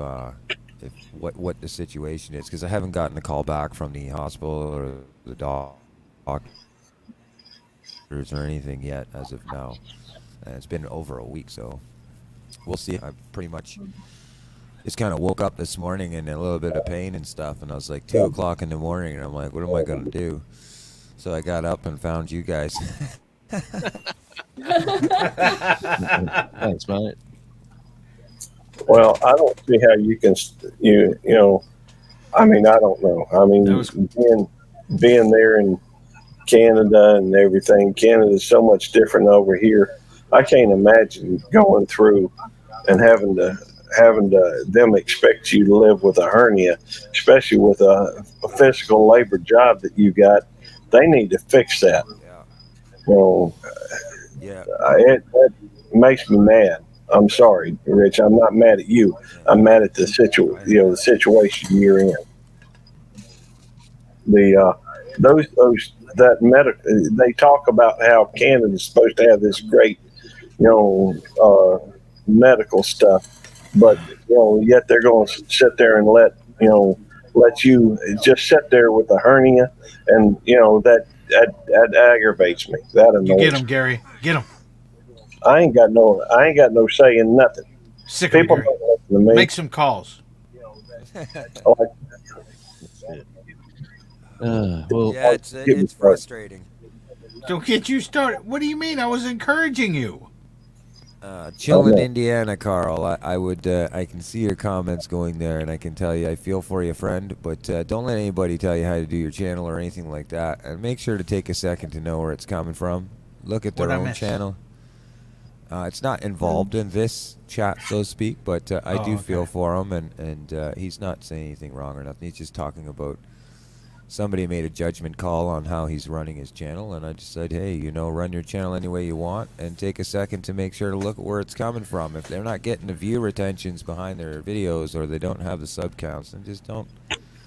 S9: what the situation is, because I haven't gotten a call back from the hospital or the doctors or anything yet as of now. And it's been over a week, so we'll see. I pretty much just kind of woke up this morning in a little bit of pain and stuff, and I was like 2 o'clock in the morning, and I'm like, what am I going to do? So I got up and found you guys.
S1: Thanks, mate.
S7: Well, I don't see how you can, I mean, I don't know. I mean, being there in Canada and everything, Canada's so much different over here. I can't imagine going through and having to them expect you to live with a hernia, especially with a physical labor job that you got. They need to fix that.
S9: Yeah.
S7: It makes me mad. I'm sorry, Rich. I'm not mad at you. I'm mad at the the situation you're in. That medical. They talk about how Canada's supposed to have this great, medical stuff, but yet they're going to sit there and let you just sit there with a hernia, and that aggravates me. That annoys
S6: You get
S7: me.
S6: him, Gary. Get him.
S7: I ain't got no say in nothing.
S6: Sick of
S7: People
S6: Gary.
S7: don't listen to me.
S6: Make some calls.
S1: Well,
S9: Yeah, it's frustrating.
S6: Don't get you started. What do you mean? I was encouraging you.
S9: Chill in
S7: Okay.
S9: Indiana, Carl. I can see your comments going there, and I can tell you I feel for you, friend. But don't let anybody tell you how to do your channel or anything like that. And make sure to take a second to know where it's coming from. Look at their
S6: What'd I
S9: own
S6: miss?
S9: channel. It's not involved in this chat, so to speak, but I do feel for him, and he's not saying anything wrong or nothing. He's just talking about somebody made a judgment call on how he's running his channel, and I just said, hey, run your channel any way you want, and take a second to make sure to look at where it's coming from. If they're not getting the view retentions behind their videos, or they don't have the sub counts, then just don't,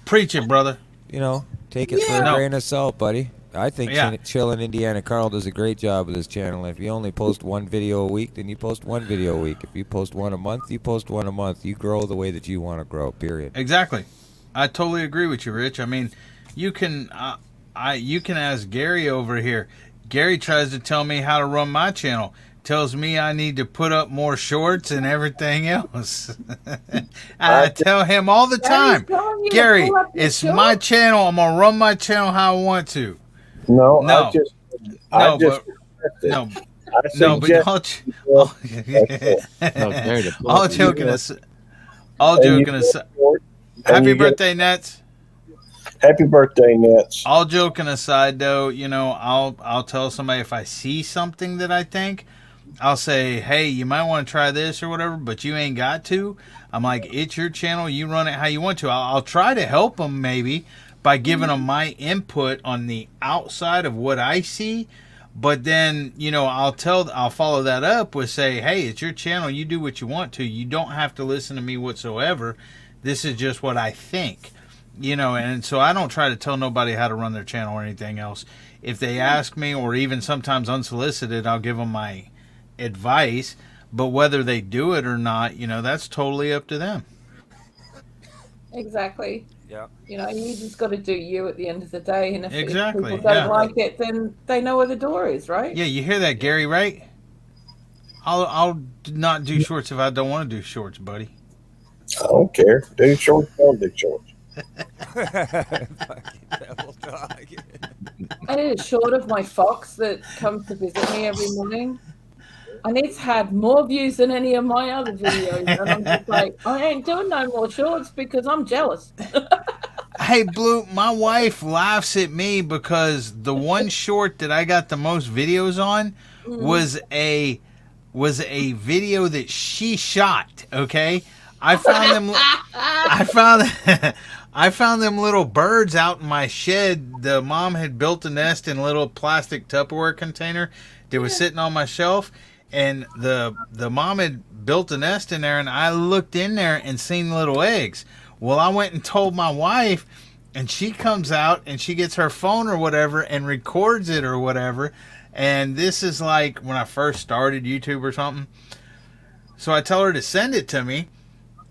S6: Preach it, brother.
S9: take it for a
S6: No.
S9: grain of salt, buddy. I think
S6: Yeah.
S9: Chill in Indiana Carl does a great job with his channel. If you only post one video a week, then you post one video a week. If you post one a month, you post one a month. You grow the way that you want to grow, period.
S6: Exactly. I totally agree with you, Rich. I mean, you can ask Gary over here. Gary tries to tell me how to run my channel. Tells me I need to put up more shorts and everything else. I tell him all the time,
S2: telling you to
S6: Gary,
S2: pull up your
S6: it's my
S2: shorts?
S6: channel. I'm gonna run my channel how I want to.
S7: No,
S6: No.
S7: I just
S6: No,
S7: I
S6: no, but
S7: suggest
S6: all
S1: Gary, to pull
S6: all
S1: up
S6: joking
S1: your-
S6: aside, all joking aside. Happy birthday, Nets.
S7: Happy birthday, Nets.
S6: All joking aside, though, I'll tell somebody if I see something that I think, I'll say, hey, you might want to try this or whatever, but you ain't got to. I'm like, it's your channel. You run it how you want to. I'll try to help them maybe by giving them my input on the outside of what I see. But then, I'll follow that up with say, hey, it's your channel. You do what you want to. You don't have to listen to me whatsoever. This is just what I think. And so I don't try to tell nobody how to run their channel or anything else. If they ask me, or even sometimes unsolicited, I'll give them my advice. But whether they do it or not, that's totally up to them.
S2: Exactly.
S9: Yeah.
S2: You just got to do you at the end of the day, and if
S6: Exactly,
S2: people don't
S6: yeah.
S2: like it, then they know where the door is, right?
S6: Yeah, you hear that, Gary, right? I'll not do shorts if I don't want to do shorts, buddy.
S7: I don't care. Do shorts, don't do shorts.
S9: Fucking devil dog.
S2: I need a short of my fox that comes to visit me every morning. I need to have more views than any of my other videos. And I'm just like, I ain't doing no more shorts because I'm jealous.
S6: Hey, Blue, my wife laughs at me because the one short that I got the most videos on was a video that she shot. Okay, I found them. I found them little birds out in my shed. The mom had built a nest in a little plastic Tupperware container that was sitting on my shelf, and the mom had built a nest in there, and I looked in there and seen little eggs. Well, I went and told my wife, and she comes out and she gets her phone or whatever and records it or whatever. And this is like when I first started YouTube or something. So I tell her to send it to me,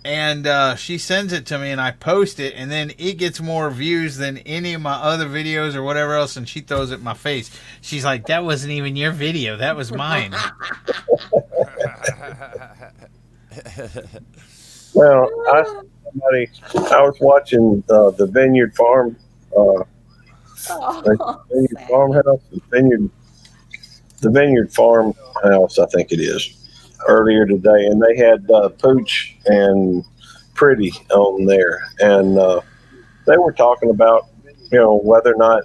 S6: and she sends it to me, and I post it, and then it gets more views than any of my other videos or whatever else, and she throws it in my face. She's like, that wasn't even your video. That was mine.
S7: Well, I was watching the Vineyard Farm, the Vineyard Farmhouse, I think it is, earlier today, and they had Pooch and Pretty on there, and they were talking about, whether or not,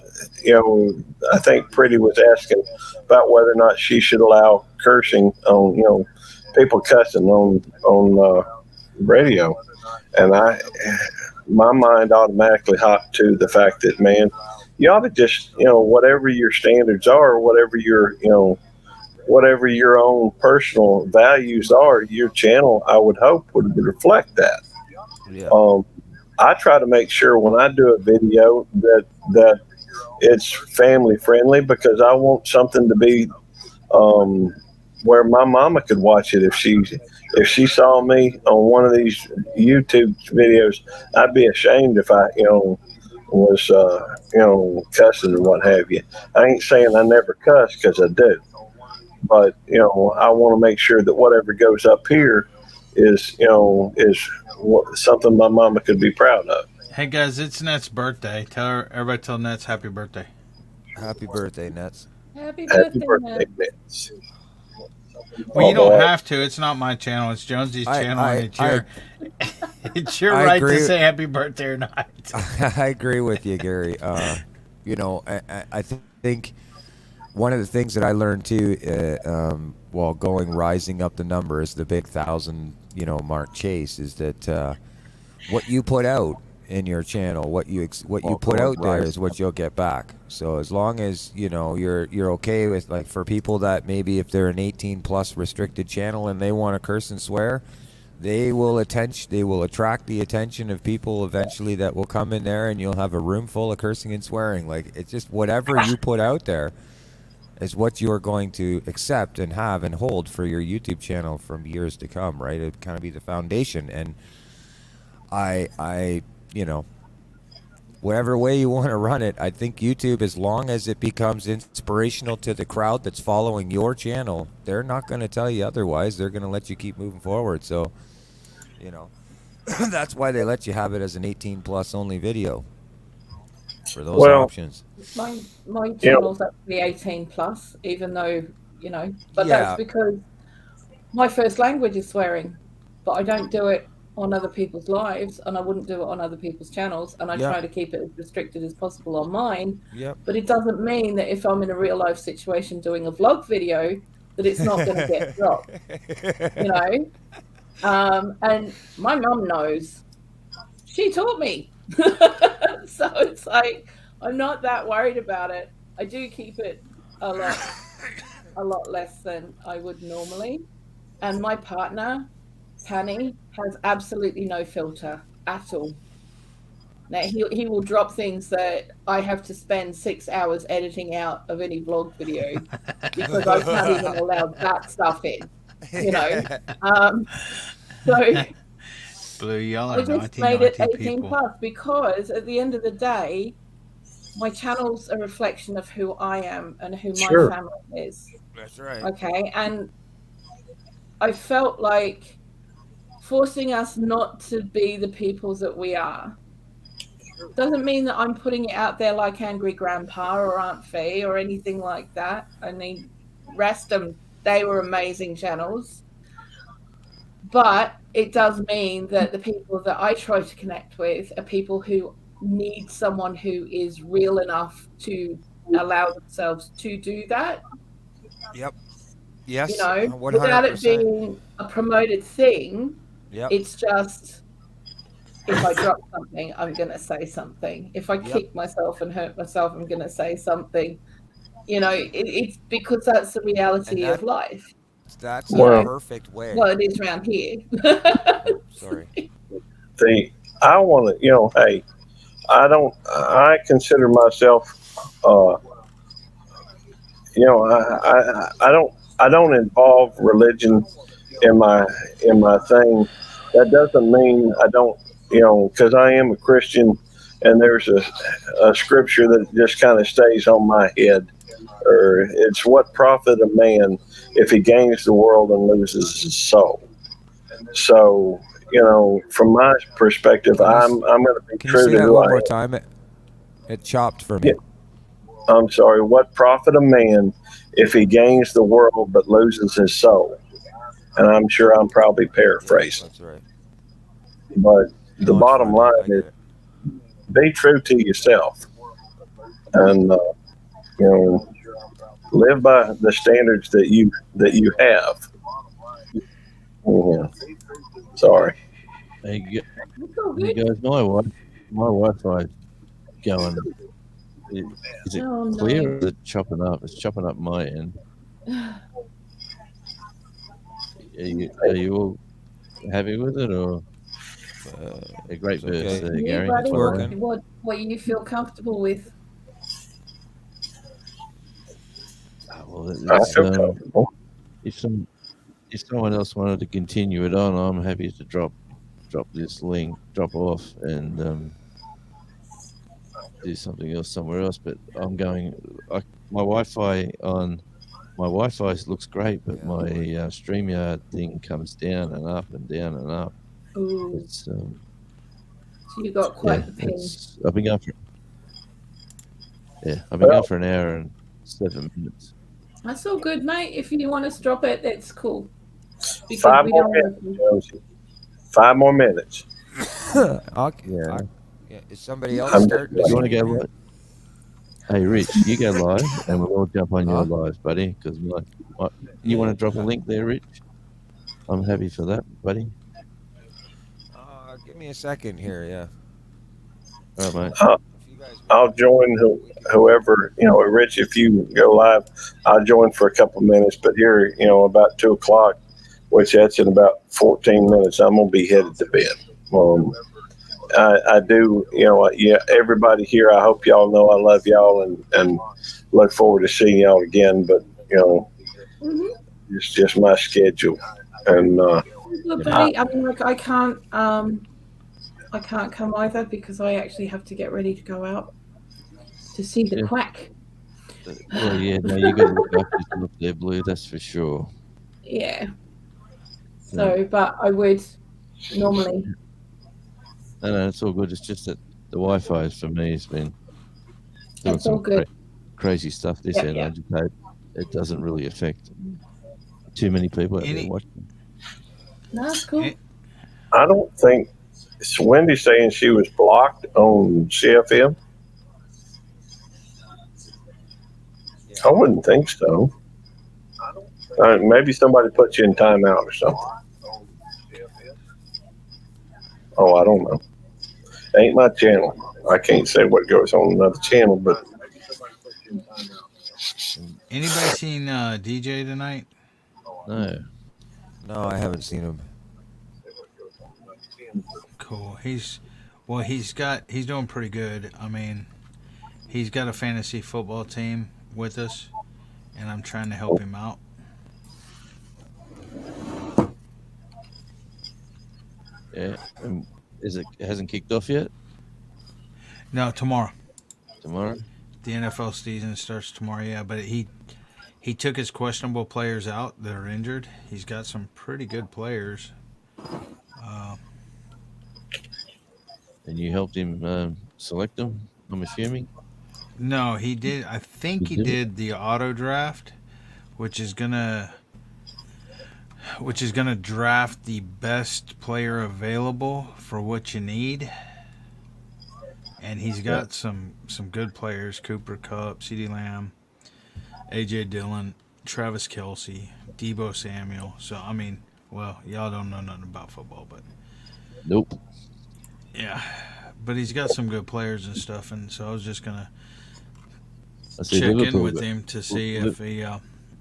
S7: I think Pretty was asking about whether or not she should allow cursing on, people cussing on radio, and my mind automatically hopped to the fact that, man, you ought to just, whatever your standards are, whatever your own personal values are, your channel, I would hope, would reflect that.
S9: Yeah.
S7: I try to make sure when I do a video that it's family friendly, because I want something to be where my mama could watch it. If she saw me on one of these YouTube videos, I'd be ashamed if I, was, cussing or what have you. I ain't saying I never cuss, because I do. But, I want to make sure that whatever goes up here is something my mama could be proud of.
S6: Hey, guys, it's Net's birthday. Everybody tell Nets happy birthday.
S9: Happy birthday, Nets.
S2: Happy
S7: Happy
S2: birthday,
S7: birthday,
S2: man.
S7: Nets.
S6: Well, you don't have to. It's not my channel. It's Jonesy's channel. It's your
S9: I
S6: right
S9: agree.
S6: to say happy birthday or not.
S9: I agree with you, Gary. I think one of the things that I learned too, while rising up the numbers, the big 1,000, mark chase, is that what you put out in your channel, what you put out there is what you'll get back. So as long as you're okay with, like, for people that maybe if they're an 18+ restricted channel and they want to curse and swear, they will attract the attention of people eventually that will come in there, and you'll have a room full of cursing and swearing. Like, it's just whatever you put out there is what you're going to accept and have and hold for your YouTube channel from years to come, right? It'd kind of be the foundation. And I whatever way you want to run it, I think YouTube, as long as it becomes inspirational to the crowd that's following your channel, they're not going to tell you otherwise. They're going to let you keep moving forward. So, that's why they let you have it as an 18+ only video for those options.
S2: My channel's actually 18+, even though, but that's because my first language is swearing, but I don't do it on other people's lives, and I wouldn't do it on other people's channels, and I try to keep it as restricted as possible on mine. But it doesn't mean that if I'm in a real life situation doing a vlog video that it's not going to get dropped. And my mum knows. She taught me. So it's like, I'm not that worried about it. I do keep it a lot less than I would normally. And my partner, Tanny, has absolutely no filter at all. Now he will drop things that I have to spend 6 hours editing out of any vlog video because I can't even allow that stuff in. So
S6: Blue, y'all are
S2: I just made it 18+ because at the end of the day, my channel's a reflection of who I am and who my family is.
S9: That's right.
S2: Okay, and I felt like forcing us not to be the people that we are Doesn't mean that I'm putting it out there like Angry Grandpa or Aunt Fee or anything like that. I mean, rest them. They were amazing channels. But it does mean that the people that I try to connect with are people who need someone who is real enough to allow themselves to do that.
S9: Yep. Yes.
S2: You know,
S9: 100%.
S2: without it being a promoted thing,
S9: Yep.
S2: it's just if I drop something, I'm going to say something. If I kick myself and hurt myself, I'm going to say something. You know, it's because that's the reality of life.
S9: That's
S3: Well-
S9: a perfect way.
S2: Well, it is around here.
S9: Sorry.
S3: I want to, hey, I consider myself, I don't involve religion in my thing. That doesn't mean I don't, because I am a Christian, and there's a scripture that just kind of stays on my head, or it's what profit a man if he gains the world and loses his soul. So, from my perspective, I'm going to be
S9: Can you
S3: true
S9: say
S3: to
S9: that
S3: who
S9: one
S3: I
S9: more
S3: am.
S9: time? It chopped for me.
S3: I'm sorry, what profit a man if he gains the world but loses his soul? And I'm sure I'm probably paraphrasing.
S9: That's right.
S3: But the
S9: No, it's
S3: bottom
S9: funny.
S3: line
S9: I get
S3: is
S9: it.
S3: be true to yourself. And, live by the standards that you have. Yeah. Sorry.
S1: Hey,
S2: It's all
S1: you
S2: good.
S1: guys, my Wi-Fi going. Is it
S2: Oh,
S1: clear
S2: no.
S1: or is it chopping up? It's chopping up my end. Are you all happy with it, or a great
S9: it's
S1: verse
S9: okay.
S1: there,
S2: You,
S1: Gary?
S2: buddy,
S9: It's working.
S2: what you feel comfortable with.
S1: Well,
S3: I
S1: it's,
S3: feel comfortable.
S1: if someone else wanted to continue it on, I'm happy to drop this link, drop off, and do something else somewhere else. But I'm going. My Wi-Fi looks great, but my StreamYard thing comes down and up and down and up.
S2: Ooh,
S1: It's
S2: so you got quite the ping.
S1: I've been going for an hour and 7 minutes.
S2: That's all good, mate. If you want to drop it, that's cool. Because
S3: 5
S2: we
S3: more
S2: don't
S3: minutes,
S2: want
S3: Josie. 5 more minutes.
S9: Yeah. Is somebody else
S3: I'm
S9: starting to
S3: just-
S1: You want to
S9: stream
S1: go
S9: here?
S1: live? Hey, Rich, you go live, and we'll all jump on your lives, buddy. Because you want to drop a link there, Rich? I'm happy for that, buddy.
S9: Give me a second here. Yeah.
S1: All right, mate.
S9: If you guys
S3: I'll join whoever, Rich, if you go live, I'll join for a couple minutes. But here, about 2 o'clock, which that's in about 14 minutes, I'm going to be headed to bed. I do, everybody here, I hope y'all know I love y'all and look forward to seeing y'all again. But, it's just my schedule. And,
S2: Look, buddy, I mean, like, I can't come either because I actually have to get ready to go out to see the quack.
S1: Well, yeah, no, you got to look after yourself there, Blue. That's for sure.
S2: Yeah. So, but I would normally.
S1: No, it's all good. It's just that the Wi-Fi for me has been doing
S2: It's all
S1: some
S2: good.
S1: crazy stuff this end. I just hope it doesn't really affect too many people out there watching.
S2: No, that's cool.
S3: I don't think, is Wendy saying she was blocked on CFM? I wouldn't think so. Maybe somebody put you in timeout or something. Oh, I don't know. Ain't my channel. I can't say what goes on another channel, but
S6: Anybody seen DJ tonight?
S1: No.
S9: No, I haven't seen him.
S6: Cool. He's doing pretty good. I mean, he's got a fantasy football team with us, and I'm trying to help him out.
S1: Yeah. It hasn't kicked off yet?
S6: No, tomorrow.
S1: Tomorrow?
S6: The NFL season starts tomorrow, yeah, but he took his questionable players out that are injured. He's got some pretty good players.
S1: And you helped him select them? I'm assuming.
S6: No, he did. I think he
S1: He did?
S6: did the auto draft, which is gonna draft the best player available for what you need. And he's got some good players: Cooper Kupp, CeeDee Lamb, AJ Dillon, Travis Kelce, Debo Samuel. So I mean, well, y'all don't know nothing about football, but
S1: Nope.
S6: yeah, but he's got some good players and stuff. And so I was just gonna
S1: I see
S6: check in
S1: Liverpool
S6: with
S1: got-
S6: him to see if he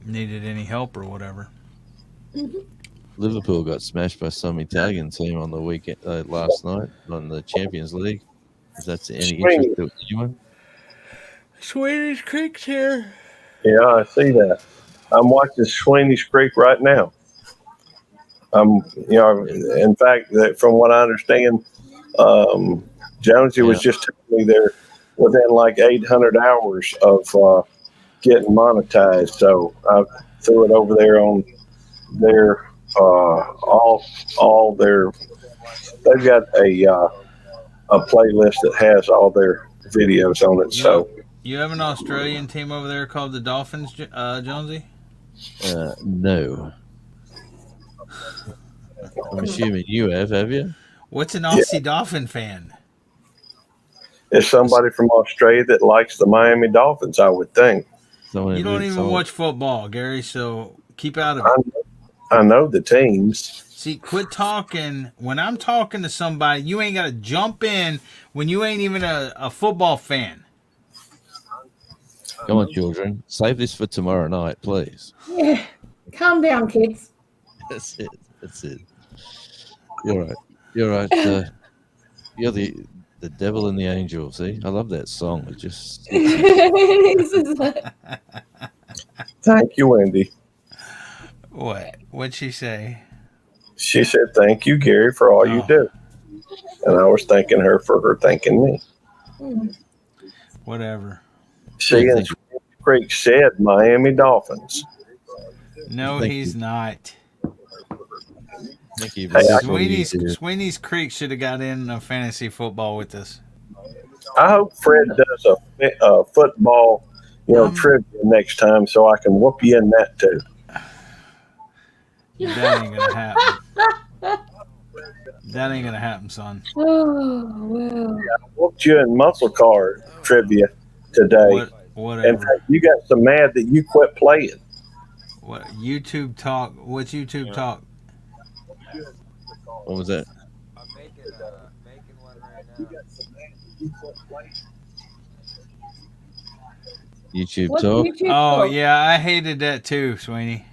S6: needed any help or whatever.
S1: Liverpool got smashed by some Italian team on the weekend last night on the Champions League. If that's any interest to anyone.
S6: Swedish Creek's here.
S7: Yeah, I see that. I'm watching Sweeney's Creek right now. In fact, that from what I understand, Jonesy was just telling me they're within like 800 hours of getting monetized. So I threw it over there on their all their. They've got a playlist that has all their videos on it. So
S6: You have an Australian team over there called the Dolphins, Jonesy?
S1: No. I'm assuming you have you?
S6: What's an Aussie Dolphin fan?
S7: it's somebody from Australia that likes the Miami Dolphins, I would think.
S6: You don't even watch football, Gary, so keep out of it.
S7: I know the teams.
S6: See, quit talking. When I'm talking to somebody, you ain't got to jump in when you ain't even a football fan.
S1: Come on, children. Save this for tomorrow night, please.
S2: Yeah. Calm down, kids.
S1: That's it. That's it. You're right. You're right. You're the devil and the angel. See, I love that song. It just.
S7: Thank you, Wendy.
S6: What? What'd she say?
S7: She said, "Thank you, Gary, for all you do." And I was thanking her for her thanking me.
S6: Whatever.
S7: See, and Creek said Miami Dolphins.
S6: No, he's not.
S1: Thank you.
S6: Sweeney's Creek should have got in fantasy football with us.
S7: I hope Fred does a football, trivia next time, so I can whoop you in that too.
S6: That ain't gonna happen. That ain't gonna happen, son.
S2: Oh, well.
S7: I whooped you in muscle car trivia today.
S6: Whatever.
S7: In fact, you got so mad that you quit playing.
S6: What YouTube talk? What's YouTube talk?
S1: What was that?
S9: I'm making one right now.
S1: YouTube
S2: What's
S1: talk.
S2: YouTube
S6: Oh
S2: talk?
S6: yeah, I hated that too, Sweeney.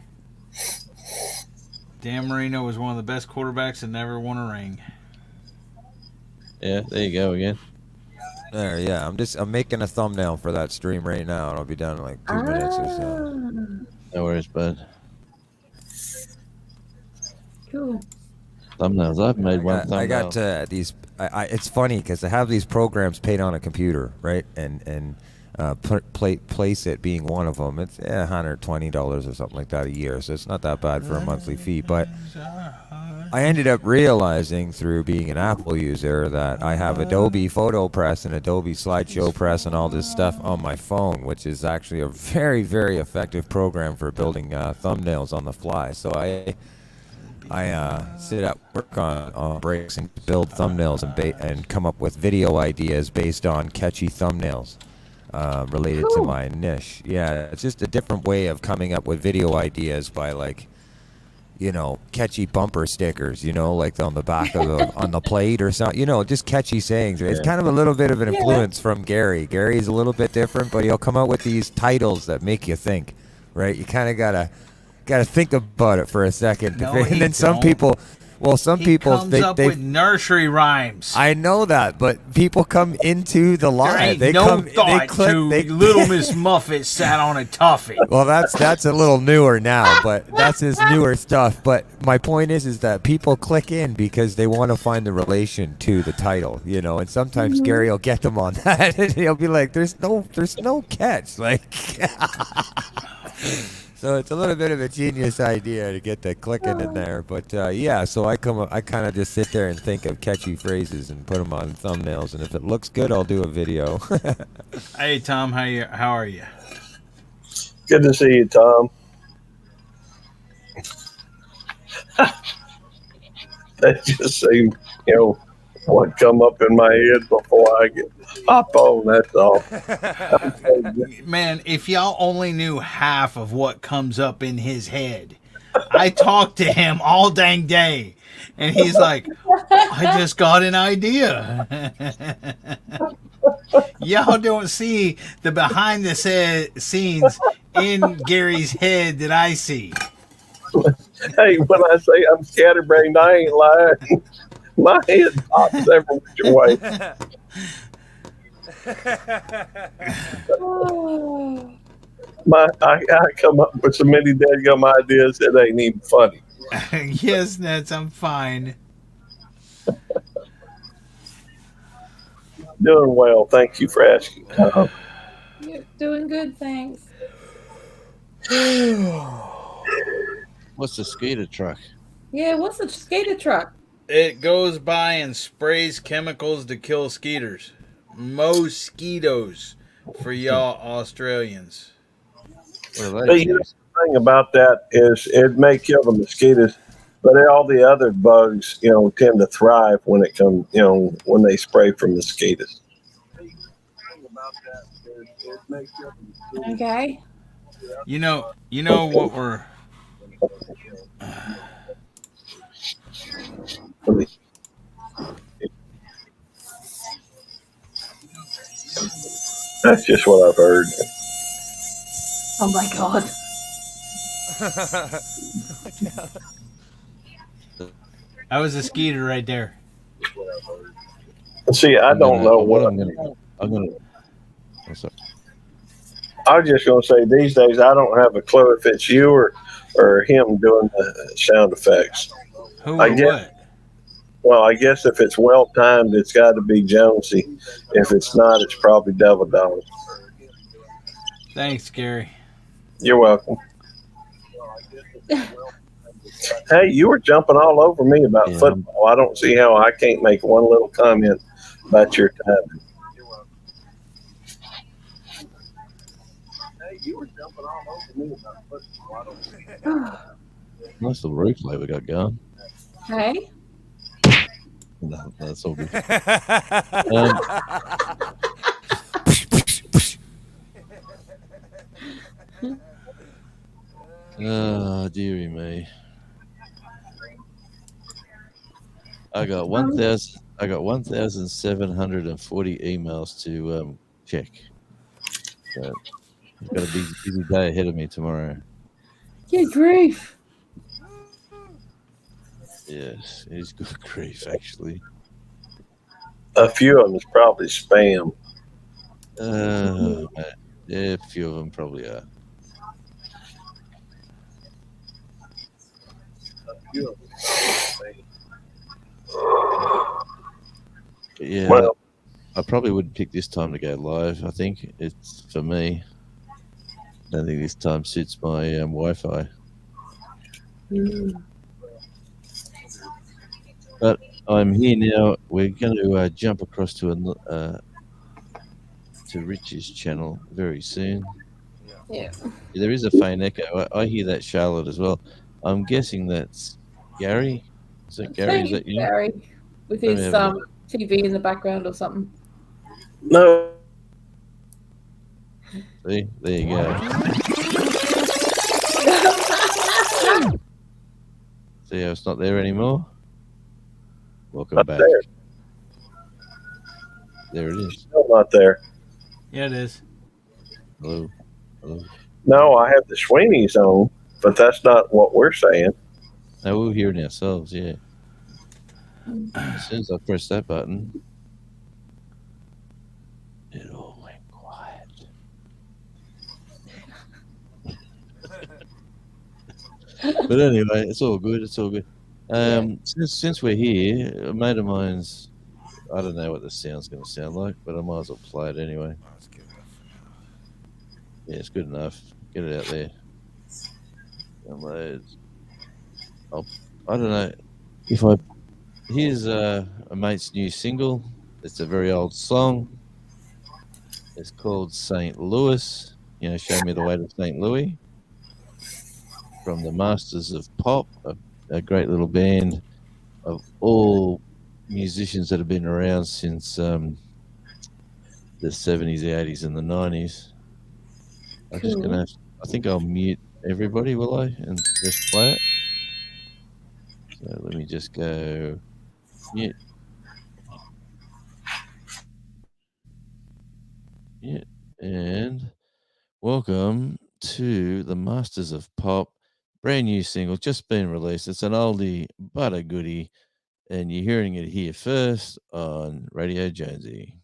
S6: Dan Marino was one of the best quarterbacks that never won a ring.
S1: Yeah, there you go again.
S9: There, yeah. I'm making a thumbnail for that stream right now, and I'll be done in like 2 minutes or so.
S1: No worries, bud.
S2: Cool.
S1: Thumbnails. I've made one thumbnail.
S9: I got these. It's funny because I have these programs paid on a computer, right? And place it being one of them. It's $120 or something like that a year, so it's not that bad for a monthly fee. But I ended up realizing through being an Apple user that I have Adobe Photo Press and Adobe Slideshow Press and all this stuff on my phone, which is actually a very, very effective program for building thumbnails on the fly. So I sit at work on breaks and build thumbnails and come up with video ideas based on catchy thumbnails related to my niche. Yeah, it's just a different way of coming up with video ideas by catchy bumper stickers, like on the back of on the plate or something, just catchy sayings. It's kind of a little bit of an influence from Gary. Gary's a little bit different, but he'll come out with these titles that make you think, right? You kind of gotta think about it for a second.
S6: No,
S9: and then some people
S6: comes up with nursery rhymes.
S9: I know that, but people come into the
S6: There
S9: line.
S6: ain't thought to Little Miss Muffet sat on a toffee.
S9: Well, that's a little newer now, but that's his newer stuff. But my point is that people click in because they want to find the relation to the title, and sometimes Gary will get them on that, and he'll be like, "There's no catch," like. So it's a little bit of a genius idea to get the clicking in there, but yeah. So I kind of just sit there and think of catchy phrases and put them on thumbnails, and if it looks good, I'll do a video.
S6: Hey Tom, how are you?
S7: Good to see you, Tom. That just seemed, what come up in my head before I get hop on. That's all.
S6: Man, if y'all only knew half of what comes up in his head. I talk to him all dang day, and he's like, I just got an idea. Y'all don't see the behind the scenes in Gary's head that I see.
S7: Hey, when I say I'm scatterbrained, I ain't lying. My head pops every which way. I come up with so many dadgum ideas that ain't even funny.
S6: Yes, Nets, I'm fine.
S7: Doing well. Thank you for asking, Tom.
S2: You're doing good, thanks.
S1: What's the skater truck?
S2: Yeah, what's a skater truck?
S6: It goes by and sprays chemicals to kill skeeters. Mosquitoes for y'all Australians.
S1: What are
S7: But
S1: they?
S7: the thing about that is it may kill the mosquitoes, but all the other bugs, tend to thrive when it comes, when they spray for mosquitoes.
S2: Okay.
S6: You know what we're
S7: That's just what I've heard.
S2: Oh my god.
S6: That was a skeeter right there.
S7: See, I don't know what
S1: I'm gonna. Oh, sorry.
S7: I was just going to say these days I don't have a clue if it's you or him doing the sound effects.
S6: Who
S7: I
S6: or
S7: guess-
S6: what?
S7: Well, I guess if it's well timed, it's got to be Jonesy. If it's not, it's probably Devil Dog.
S6: Thanks, Gary.
S7: You're welcome. Hey, you were jumping all over me about football. I don't see how I can't make one little comment about your timing. Hey, you were jumping all over me about football. I don't see how.
S1: Nice little replay we got going.
S2: Hey?
S1: No, that's all good. Oh, dearie me. I got 1,740 emails to check. So I've got a busy day ahead of me tomorrow.
S2: Good grief.
S1: Yes, it's good grief, actually.
S7: A few of them is probably spam.
S1: Man. Yeah, a few of them probably are. But yeah,
S7: Well,
S1: I probably wouldn't pick this time to go live. I think it's for me. I don't think this time suits my Wi-Fi. But I'm here now. We're going to jump across to Rich's channel very soon.
S2: Yeah.
S1: There is a faint echo. I hear that, Charlotte, as well. I'm guessing that's Gary. Is that Gary? Is that you?
S2: Gary, with
S1: Let me
S2: his
S1: have a
S2: TV in the background or something.
S7: no.
S1: See, there you go. See how it's not there anymore? Welcome
S7: Not
S1: back.
S7: there.
S1: There it is.
S7: Still not there.
S6: Yeah, it is.
S1: Hello. Hello.
S7: No, I have the Sweeney's on, but that's not what we're saying.
S1: Now we're hearing ourselves, yeah. As soon as I press that button, it all went quiet. But anyway, it's all good. It's all good. Since we're here, a mate of mine's, I don't know what the sound's going to sound like, but I might as well play it anyway. Yeah, it's good enough. Get it out there. Downloads. I don't know if here's a mate's new single. It's a very old song. It's called St. Louis. Show me the way to St. Louis. From the Masters of Pop, a great little band of all musicians that have been around since the 70s, the 80s, and the 90s. I'm just
S2: Cool.
S1: gonna. I think I'll mute everybody, will I, and just play it. So let me just go mute. Mute. And welcome to the Masters of Pop, brand new single, just been released. It's an oldie but a goodie, and you're hearing it here first on Radio Jonesy.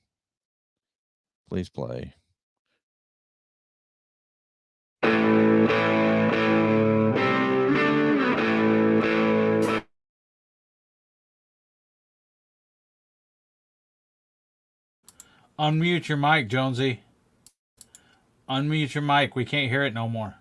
S1: Please play.
S6: Unmute your mic, Jonesy. Unmute your mic. We can't hear it no more.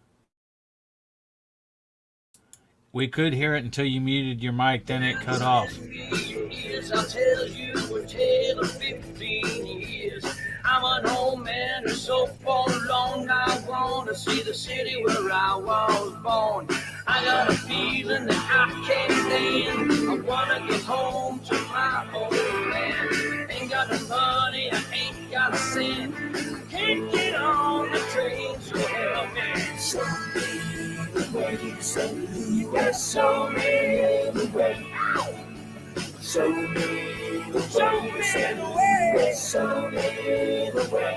S6: We could hear it until you muted your mic, then it cut off.
S10: Years, I'll tell you a tale of 15 years. I'm an old man who's so forlorn. I want to see the city where I was born. I got a feeling that I can't stand. I want to get home to my old land. Ain't got no money, I ain't got a cent. Can't get on the train, so help me. Show me the way to St. Louis. Show me the way. Show me the way to St. Louis. Show me the way.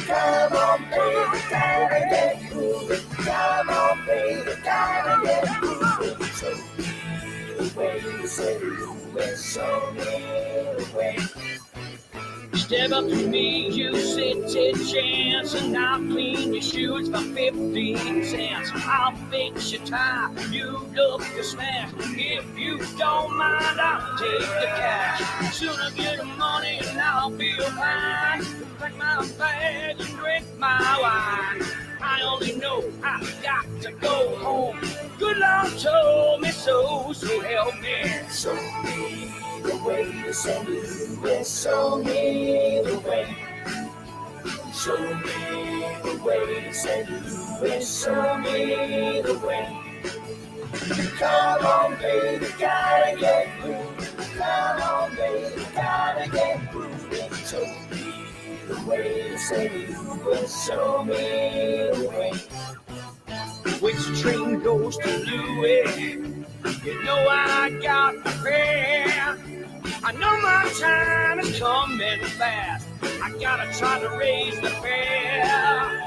S10: Come on, baby, gotta get moving. Come on, baby, gotta get moving. Show me the way to St. Louis. Show me the way. Step up to me, you city chance, and I'll clean your shoes for 15 cents. I'll fix your tie, you look your smash. If you don't mind, I'll take the cash. Sooner get the money and I'll feel fine. Pack my bag and drink my wine. I only know I've got to go home. Good Lord told me so, so help me. Show me the way to St. Louis. Show me the way. Show me the way to St. Louis. Show me the way. Come on, baby, gotta get moving. Come on, baby, gotta get moving. Show me the way to St. Louis. Show me the way. Which train goes to Louis? You know I got the fare. I know my time is coming fast. I gotta try to raise the fare.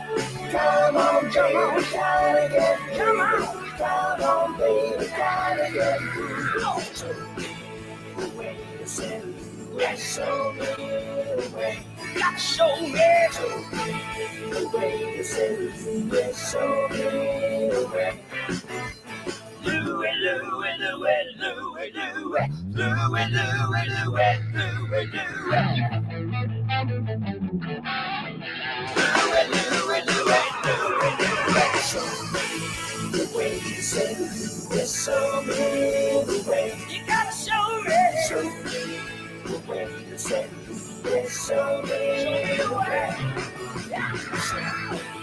S10: Come on, baby, gotta get moving. Come on. Come on, baby, gotta get moving. Show me the way to St. Louis. Show me the way. Got to show me the way to St. Louis. Show me the way. Louis, Louis, Louis, Louis, Louis, Louis, Louis, Louis, Louis, Louis. Show me the way to St. Louis. Show me the way. You gotta show me. Show me the way to St. Louis. Show me the way. Show me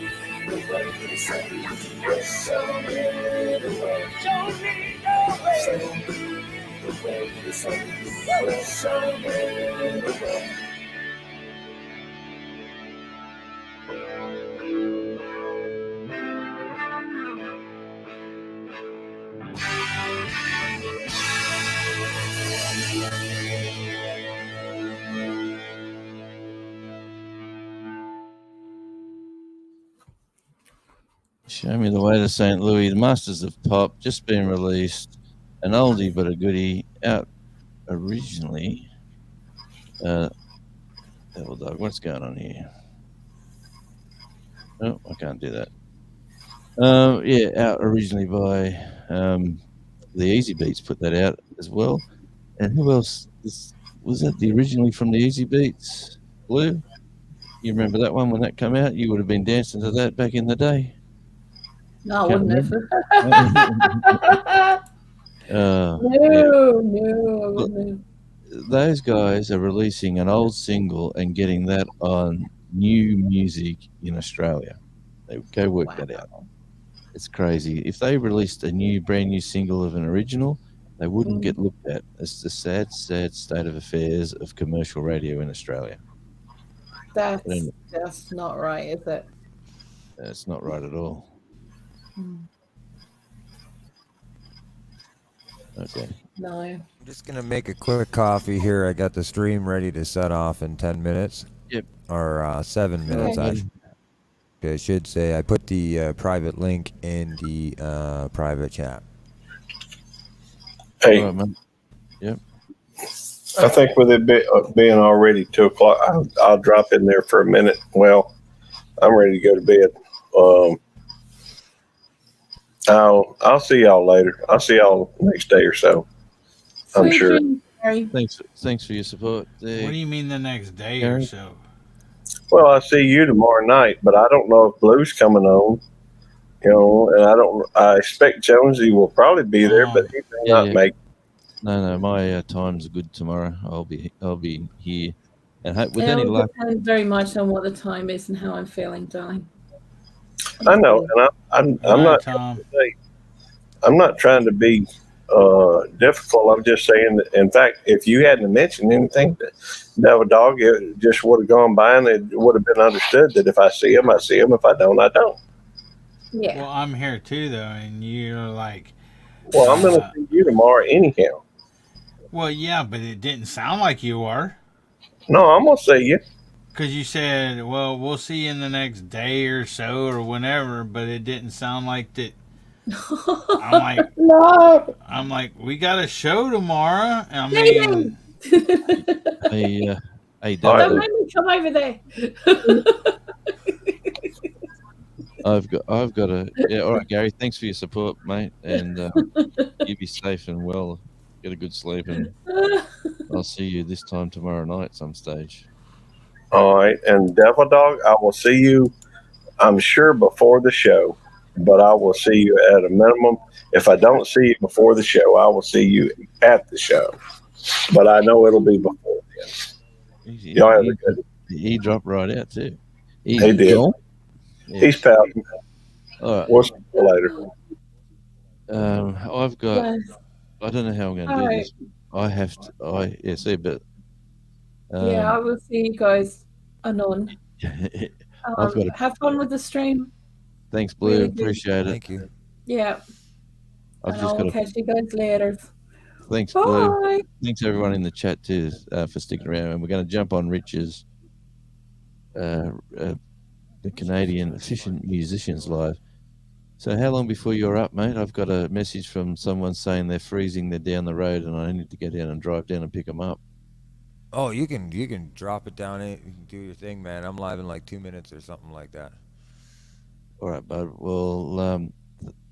S10: the way to St. Louis. Show me the way. Show me the way. Show me the way to St. Louis. Show me the way.
S1: Show me the way to St. Louis. The Masters of Pop, just been released. An oldie but a goodie, out originally. Devil Dog, what's going on here? Oh, I can't do that. Yeah, out originally by the Easy Beats, put that out as well. And who else? Was that the originally from the Easy Beats? Blue? You remember that one when that came out? You would have been dancing to that back in the day.
S2: No, I
S1: Can't
S2: wouldn't
S1: remember.
S2: have.
S1: Yeah.
S2: No, I
S1: Look,
S2: wouldn't
S1: those guys are releasing an old single and getting that on new music in Australia. They go work
S2: have.
S1: that out. It's crazy. If they released a brand new single of an original, they wouldn't get looked at. It's the sad, sad state of affairs of commercial radio in Australia.
S2: That's
S1: And
S2: just not right, is it?
S1: it's not right at all. Okay.
S2: No.
S9: I'm just gonna make a quick coffee here. I got the stream ready to set off in 10 minutes.
S1: Yep.
S9: Or 7 minutes.
S2: Okay.
S9: I should say. I put the private link in the private chat.
S7: Hey,
S1: All right, man. Yep.
S7: I think with it being already 2 o'clock, I'll drop in there for a minute. Well, I'm ready to go to bed. I'll see y'all later. I'll see y'all next day or so. I'm
S2: Sweet
S7: sure.
S2: dreams, Gary.
S1: Thanks for your support.
S6: What do you mean the next day or so?
S7: Well, I see you tomorrow night, but I don't know if Blue's coming on. You know, and I expect Jonesy will probably be there, but he may not make.
S1: No, my time's good tomorrow. I'll be here, and with
S2: It
S1: any
S2: will
S1: luck,
S2: depend very much on what the time is and how I'm feeling, darling.
S7: I know, and I'm not. I'm not trying to be difficult. I'm just saying that, in fact, if you hadn't mentioned anything to Devil Dog, it just would have gone by and it would have been understood that if I see him, I see him. If I don't, I don't.
S2: Yeah.
S6: Well, I'm here too, though, and you're like.
S7: Well, I'm going to see you tomorrow anyhow.
S6: Well, yeah, but it didn't sound like you are.
S7: No, I'm going to see you.
S6: Because you said, well, we'll see you in the next day or so or whenever, but it didn't sound like that. I'm like,
S2: no.
S6: I'm like, we got a show tomorrow. I mean,
S1: hey,
S2: don't make me come over there.
S1: I've got a yeah. All right, Gary. Thanks for your support, mate, and you be safe and well. Get a good sleep, and I'll see you this time tomorrow night at some stage.
S7: All right, and Devil Dog, I will see you. I'm sure before the show, but I will see you at a minimum. If I don't see you before the show, I will see you at the show. But I know it'll be before then. Y'all have a good.
S1: He dropped right out too.
S7: He did.
S1: Yeah.
S7: He's pouting.
S1: All right.
S7: We'll see you later.
S1: I've got. I don't know how I'm going to do this. I have to. See, but.
S2: Yeah, I will see you guys anon. Have fun with the stream.
S1: Thanks, Blue.
S2: Really
S1: Appreciate it.
S9: Thank you.
S2: Yeah. I'll catch you guys later.
S1: Thanks,
S2: Bye.
S1: Blue. Thanks, everyone in the chat, too, for sticking around. And we're going to jump on Rich's the Canadian Efficient Musicians Live. So how long before you're up, mate? I've got a message from someone saying they're freezing, they're down the road, and I need to get down and drive down and pick them up.
S9: Oh, you can drop it down and you can do your thing, man. I'm live in like 2 minutes or something like that.
S1: All right, bud. Well,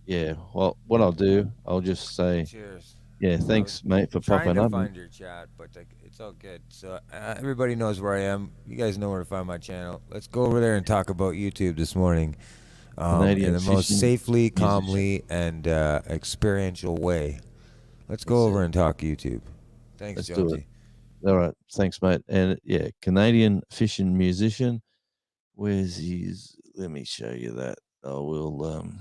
S1: yeah. Well, what I'll do, I'll just say.
S9: Cheers.
S1: Yeah, thanks, mate, for popping up.
S9: Trying to find your chat, but it's all good. So everybody knows where I am. You guys know where to find my channel. Let's go over there and talk about YouTube this morning in the most safely, calmly, and experiential way. Let's go over and talk YouTube. Thanks, Jonesy.
S1: All right, thanks, mate. And yeah, Canadian fishing musician. Where's his? Let me show you that. I will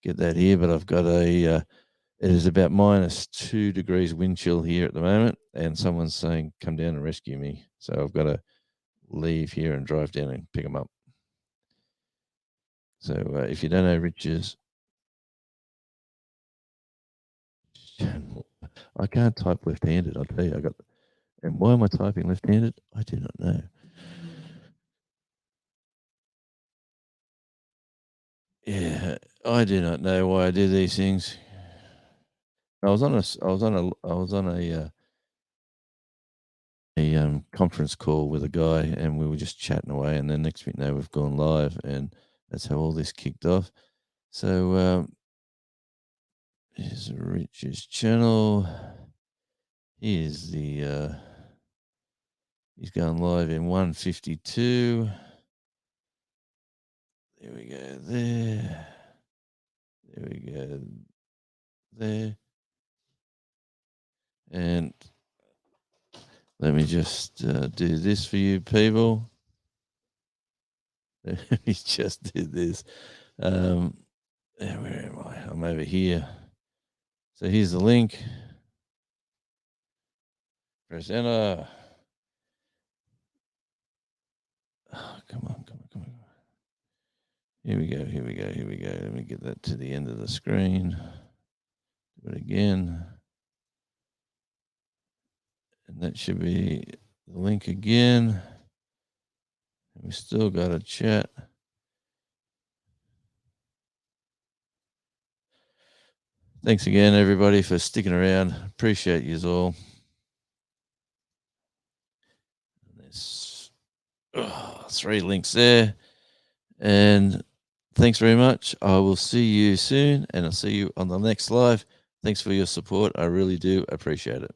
S1: get that here, but I've got a. It is about -2 degrees wind chill here at the moment, and someone's saying, "Come down and rescue me." So I've got to leave here and drive down and pick them up. So if you don't know Rich's, I can't type left-handed. I'll tell you, and why am I typing left-handed? I do not know. Yeah, I do not know why I do these things. I was on a conference call with a guy, and we were just chatting away, and then next week now we've gone live, and that's how all this kicked off. So here's Rich's channel. Here's the he's going live in 1:52. There we go there. There we go. There. And let me just do this for you people. Let me just do this. Where am I? I'm over here. So here's the link. Press enter. Oh, come on. Here we go. Let me get that to the end of the screen. Do it again. And that should be the link again. And we still got a chat. Thanks again, everybody, for sticking around. Appreciate you all. There's 3 links there. And thanks very much. I will see you soon, and I'll see you on the next live. Thanks for your support. I really do appreciate it.